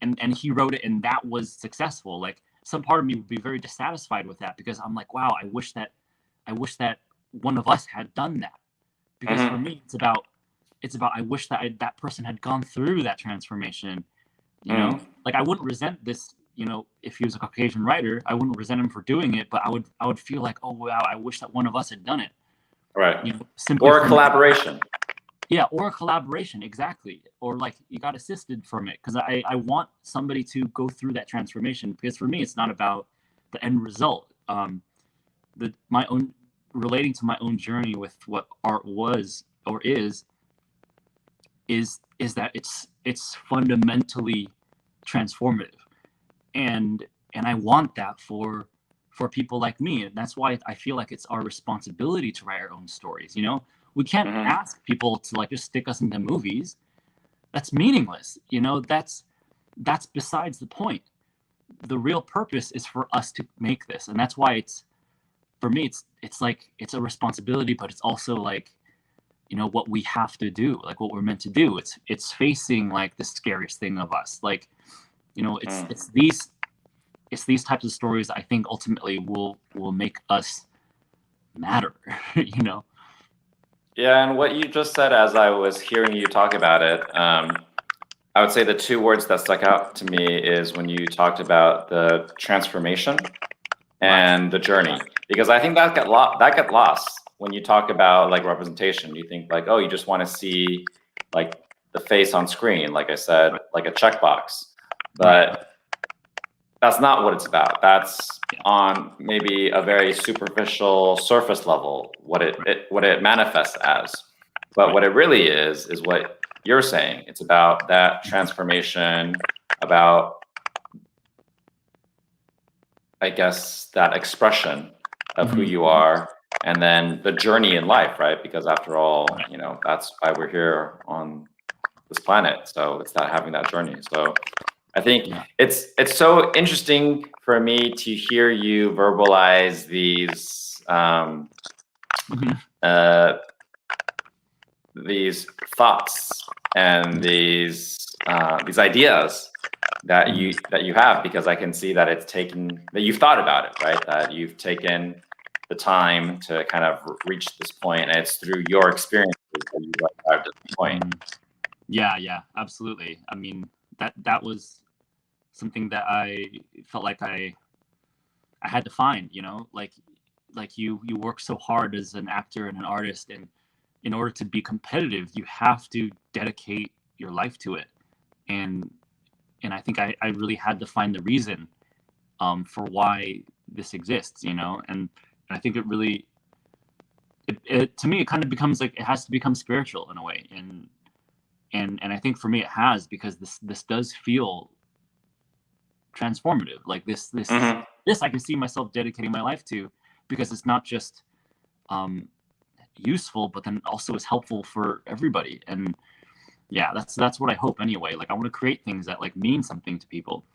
and he wrote it and that was successful. Like, some part of me would be very dissatisfied with that, because I'm like, wow, I wish that one of us had done that. Because for me, it's about I wish that that person had gone through that transformation. Like, I wouldn't resent this. If he was a Caucasian writer, I wouldn't resent him for doing it, but I would feel like, oh wow, I wish that one of us had done it. Right. Or a collaboration. Yeah, or a collaboration, exactly. Or like you got assisted from it, because I want somebody to go through that transformation, because for me it's not about the end result. My own relating to my own journey with what art was or is that it's fundamentally transformative, and I want that for people like me, and that's why I feel like it's our responsibility to write our own stories. We can't ask people to like just stick us into movies. That's meaningless. That's besides the point. The real purpose is for us to make this, and that's why for me it's like it's a responsibility, but it's also like, what we have to do, like what we're meant to do. It's facing like the scariest thing of us. Like, it's these types of stories I think ultimately will make us matter. Yeah, and what you just said as I was hearing you talk about it, I would say the two words that stuck out to me is when you talked about the transformation and the journey, because I think that got lost when you talk about like representation. You think like, oh, you just want to see like the face on screen, like I said, like a checkbox, but that's not what it's about. That's on maybe a very superficial surface level, what it manifests as. But what it really is what you're saying. It's about that transformation, about, I guess, that expression of who you are, and then the journey in life, right? Because after all, that's why we're here on this planet. So it's that having that journey. So I think it's so interesting for me to hear you verbalize these thoughts and these ideas that you have, because I can see that that you've thought about it, right? That you've taken the time to kind of reach this point, and it's through your experiences that you've arrived at this point. Yeah, absolutely. I mean, that was something that I felt like I had to find, like you work so hard as an actor and an artist, and in order to be competitive, you have to dedicate your life to it. And I think I really had to find the reason for why this exists, and I think it really, to me, it kind of becomes like, it has to become spiritual in a way. And I think for me it has, because this does feel transformative. Like this I can see myself dedicating my life to, because it's not just useful, but then also is helpful for everybody. And yeah, that's what I hope anyway. Like, I want to create things that like mean something to people.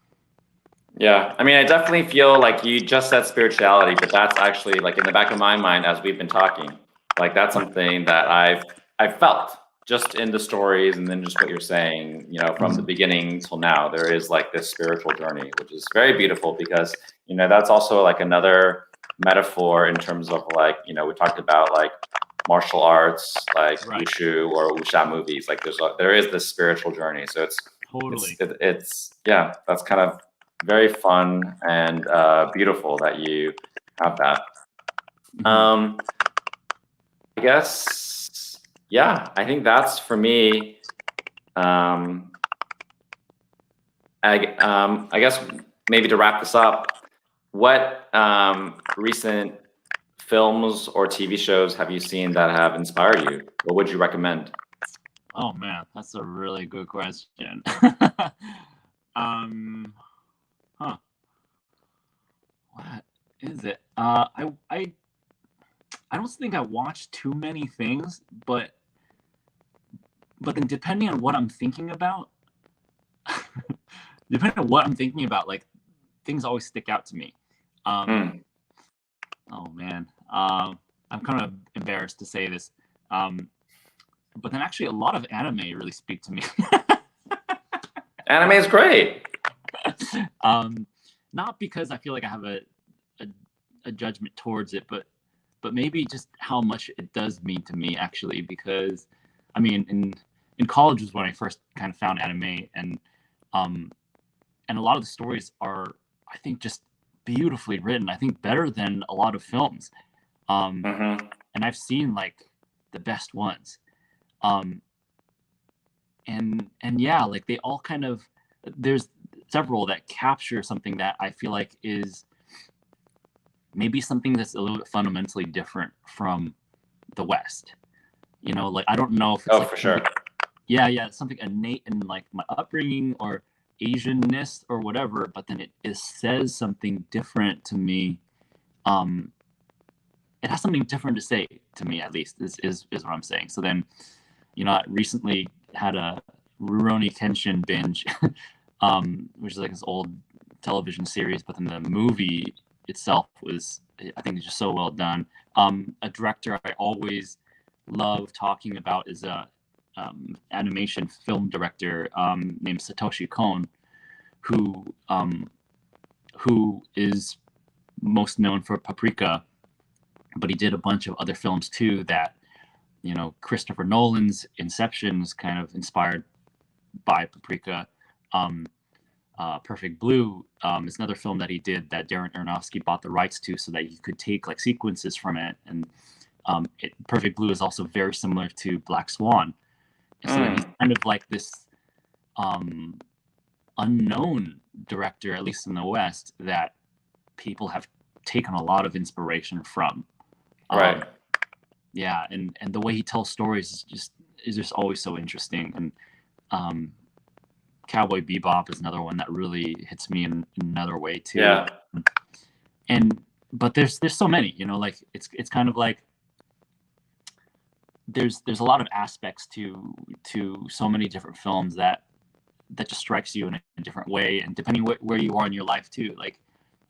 Yeah, I mean, I definitely feel like you just said spirituality, but that's actually, like, in the back of my mind as we've been talking, like, that's something that I've felt just in the stories, and then just what you're saying, from the beginning till now, there is like this spiritual journey, which is very beautiful, because, that's also like another metaphor in terms of, like, we talked about like martial arts, like wushu or wuxia movies. Like there is this spiritual journey. So it's totally, it's yeah, that's kind of very fun and beautiful that you have that. I guess, yeah, I think that's for me. I guess maybe to wrap this up, what recent films or TV shows have you seen that have inspired you? What would you recommend? Oh man, that's a really good question. What is it? I don't think I watch too many things, but then depending on what I'm thinking about, like, things always stick out to me. Oh man, I'm kind of embarrassed to say this, but then actually a lot of anime really speak to me. Anime is great. Not because I feel like I have a judgment towards it, but maybe just how much it does mean to me, actually, because I mean, in college was when I first kind of found anime, and a lot of the stories are, I think, just beautifully written. I think better than a lot of films. And I've seen like the best ones. And yeah, like they all kind of, there's several that capture something that I feel like is maybe something that's a little bit fundamentally different from the West. Like, I don't know if it's for sure. Yeah, something innate in like my upbringing or Asianness or whatever, but then it says something different to me. It has something different to say to me, at least, is what I'm saying. So then, I recently had a Rurouni Kenshin binge, which is like this old television series, but then the movie itself was, I think, just so well done. A director I always love talking about is a animation film director named Satoshi Kon, who is most known for Paprika, but he did a bunch of other films too that, Christopher Nolan's Inception is kind of inspired by Paprika. Perfect Blue is another film that he did that Darren Aronofsky bought the rights to so that you could take like sequences from it. And Perfect Blue is also very similar to Black Swan. And so he's kind of like this unknown director, at least in the West, that people have taken a lot of inspiration from. Right. Yeah, and the way he tells stories is just always so interesting. And Cowboy Bebop is another one that really hits me in another way too. Yeah. But there's so many, like it's kind of like there's a lot of aspects to so many different films that that just strikes you in a different way, and depending where you are in your life too. Like,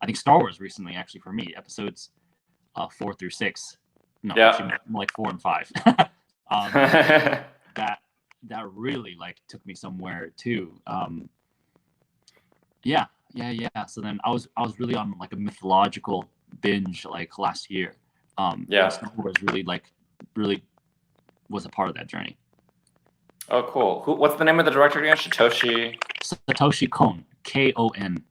I think Star Wars recently, actually, for me, episodes 4 through 6, no, actually more like 4 and 5. That really like took me somewhere too. Yeah. So then I was really on like a mythological binge like last year. Star Wars really was a part of that journey. Oh, cool. What's the name of the director again? Satoshi Kon. Kon.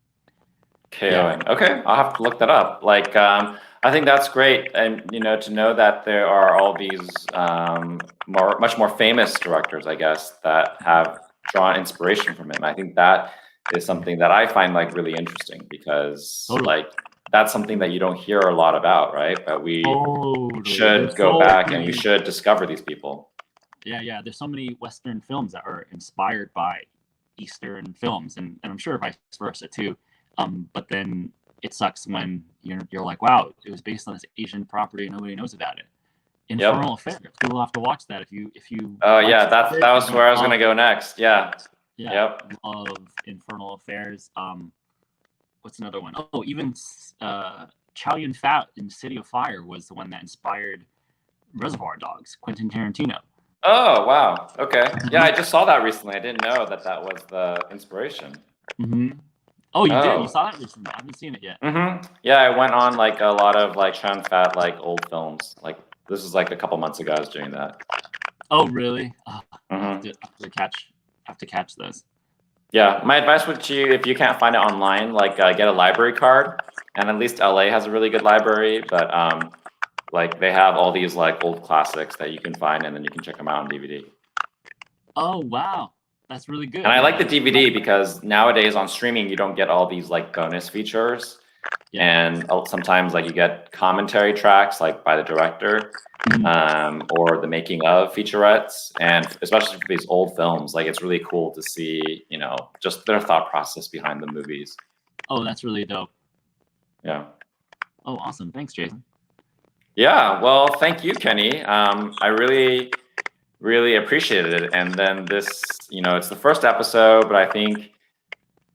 Kon. Okay, I'll have to look that up. Like, I think that's great, and to know that there are all these much more famous directors, I guess, that have drawn inspiration from him. I think that is something that I find like really interesting, because like that's something that you don't hear a lot about, right? But we should go back and we should discover these people. Yeah. There's so many Western films that are inspired by Eastern films, and I'm sure vice versa too. But then it sucks when you're like, wow, it was based on this Asian property and nobody knows about it. Infernal Affairs. People have to watch that if you. Oh yeah, that was where I was gonna go next. Yeah. Love Infernal Affairs. What's another one? Oh, even Chow Yun-fat in City of Fire was the one that inspired Reservoir Dogs, Quentin Tarantino. Oh wow. Okay. Yeah, I just saw that recently. I didn't know that was the inspiration. Oh, you did? You saw that recently? I haven't seen it yet. Yeah, I went on like a lot of like Chow Yun-fat like old films. Like this was like a couple months ago I was doing that. Oh really? I have to catch those. Yeah, my advice would you, if you can't find it online, like get a library card, and at least LA has a really good library, but like they have all these like old classics that you can find, and then you can check them out on DVD. Oh wow, that's really good. And I like the DVD because nowadays on streaming you don't get all these like bonus features, and sometimes like you get commentary tracks like by the director, or the making of featurettes, and especially for these old films, like it's really cool to see just their thought process behind the movies. Oh, that's really dope. Yeah. Oh, awesome. Thanks, Jason. Yeah, well, thank you, Kenny. I really appreciated it. And then this, it's the first episode, but I think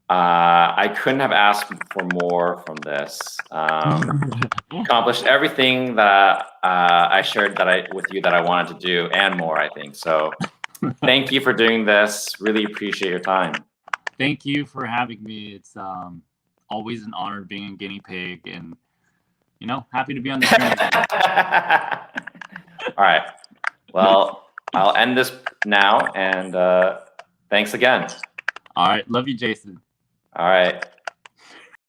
I couldn't have asked for more from this. Accomplished everything that I shared with you that I wanted to do, and more, I think. So thank you for doing this. Really appreciate your time. Thank you for having me. It's always an honor being a guinea pig, and happy to be on the journey. All right. Well, I'll end this now, and thanks again. All right. Love you, Jason. All right.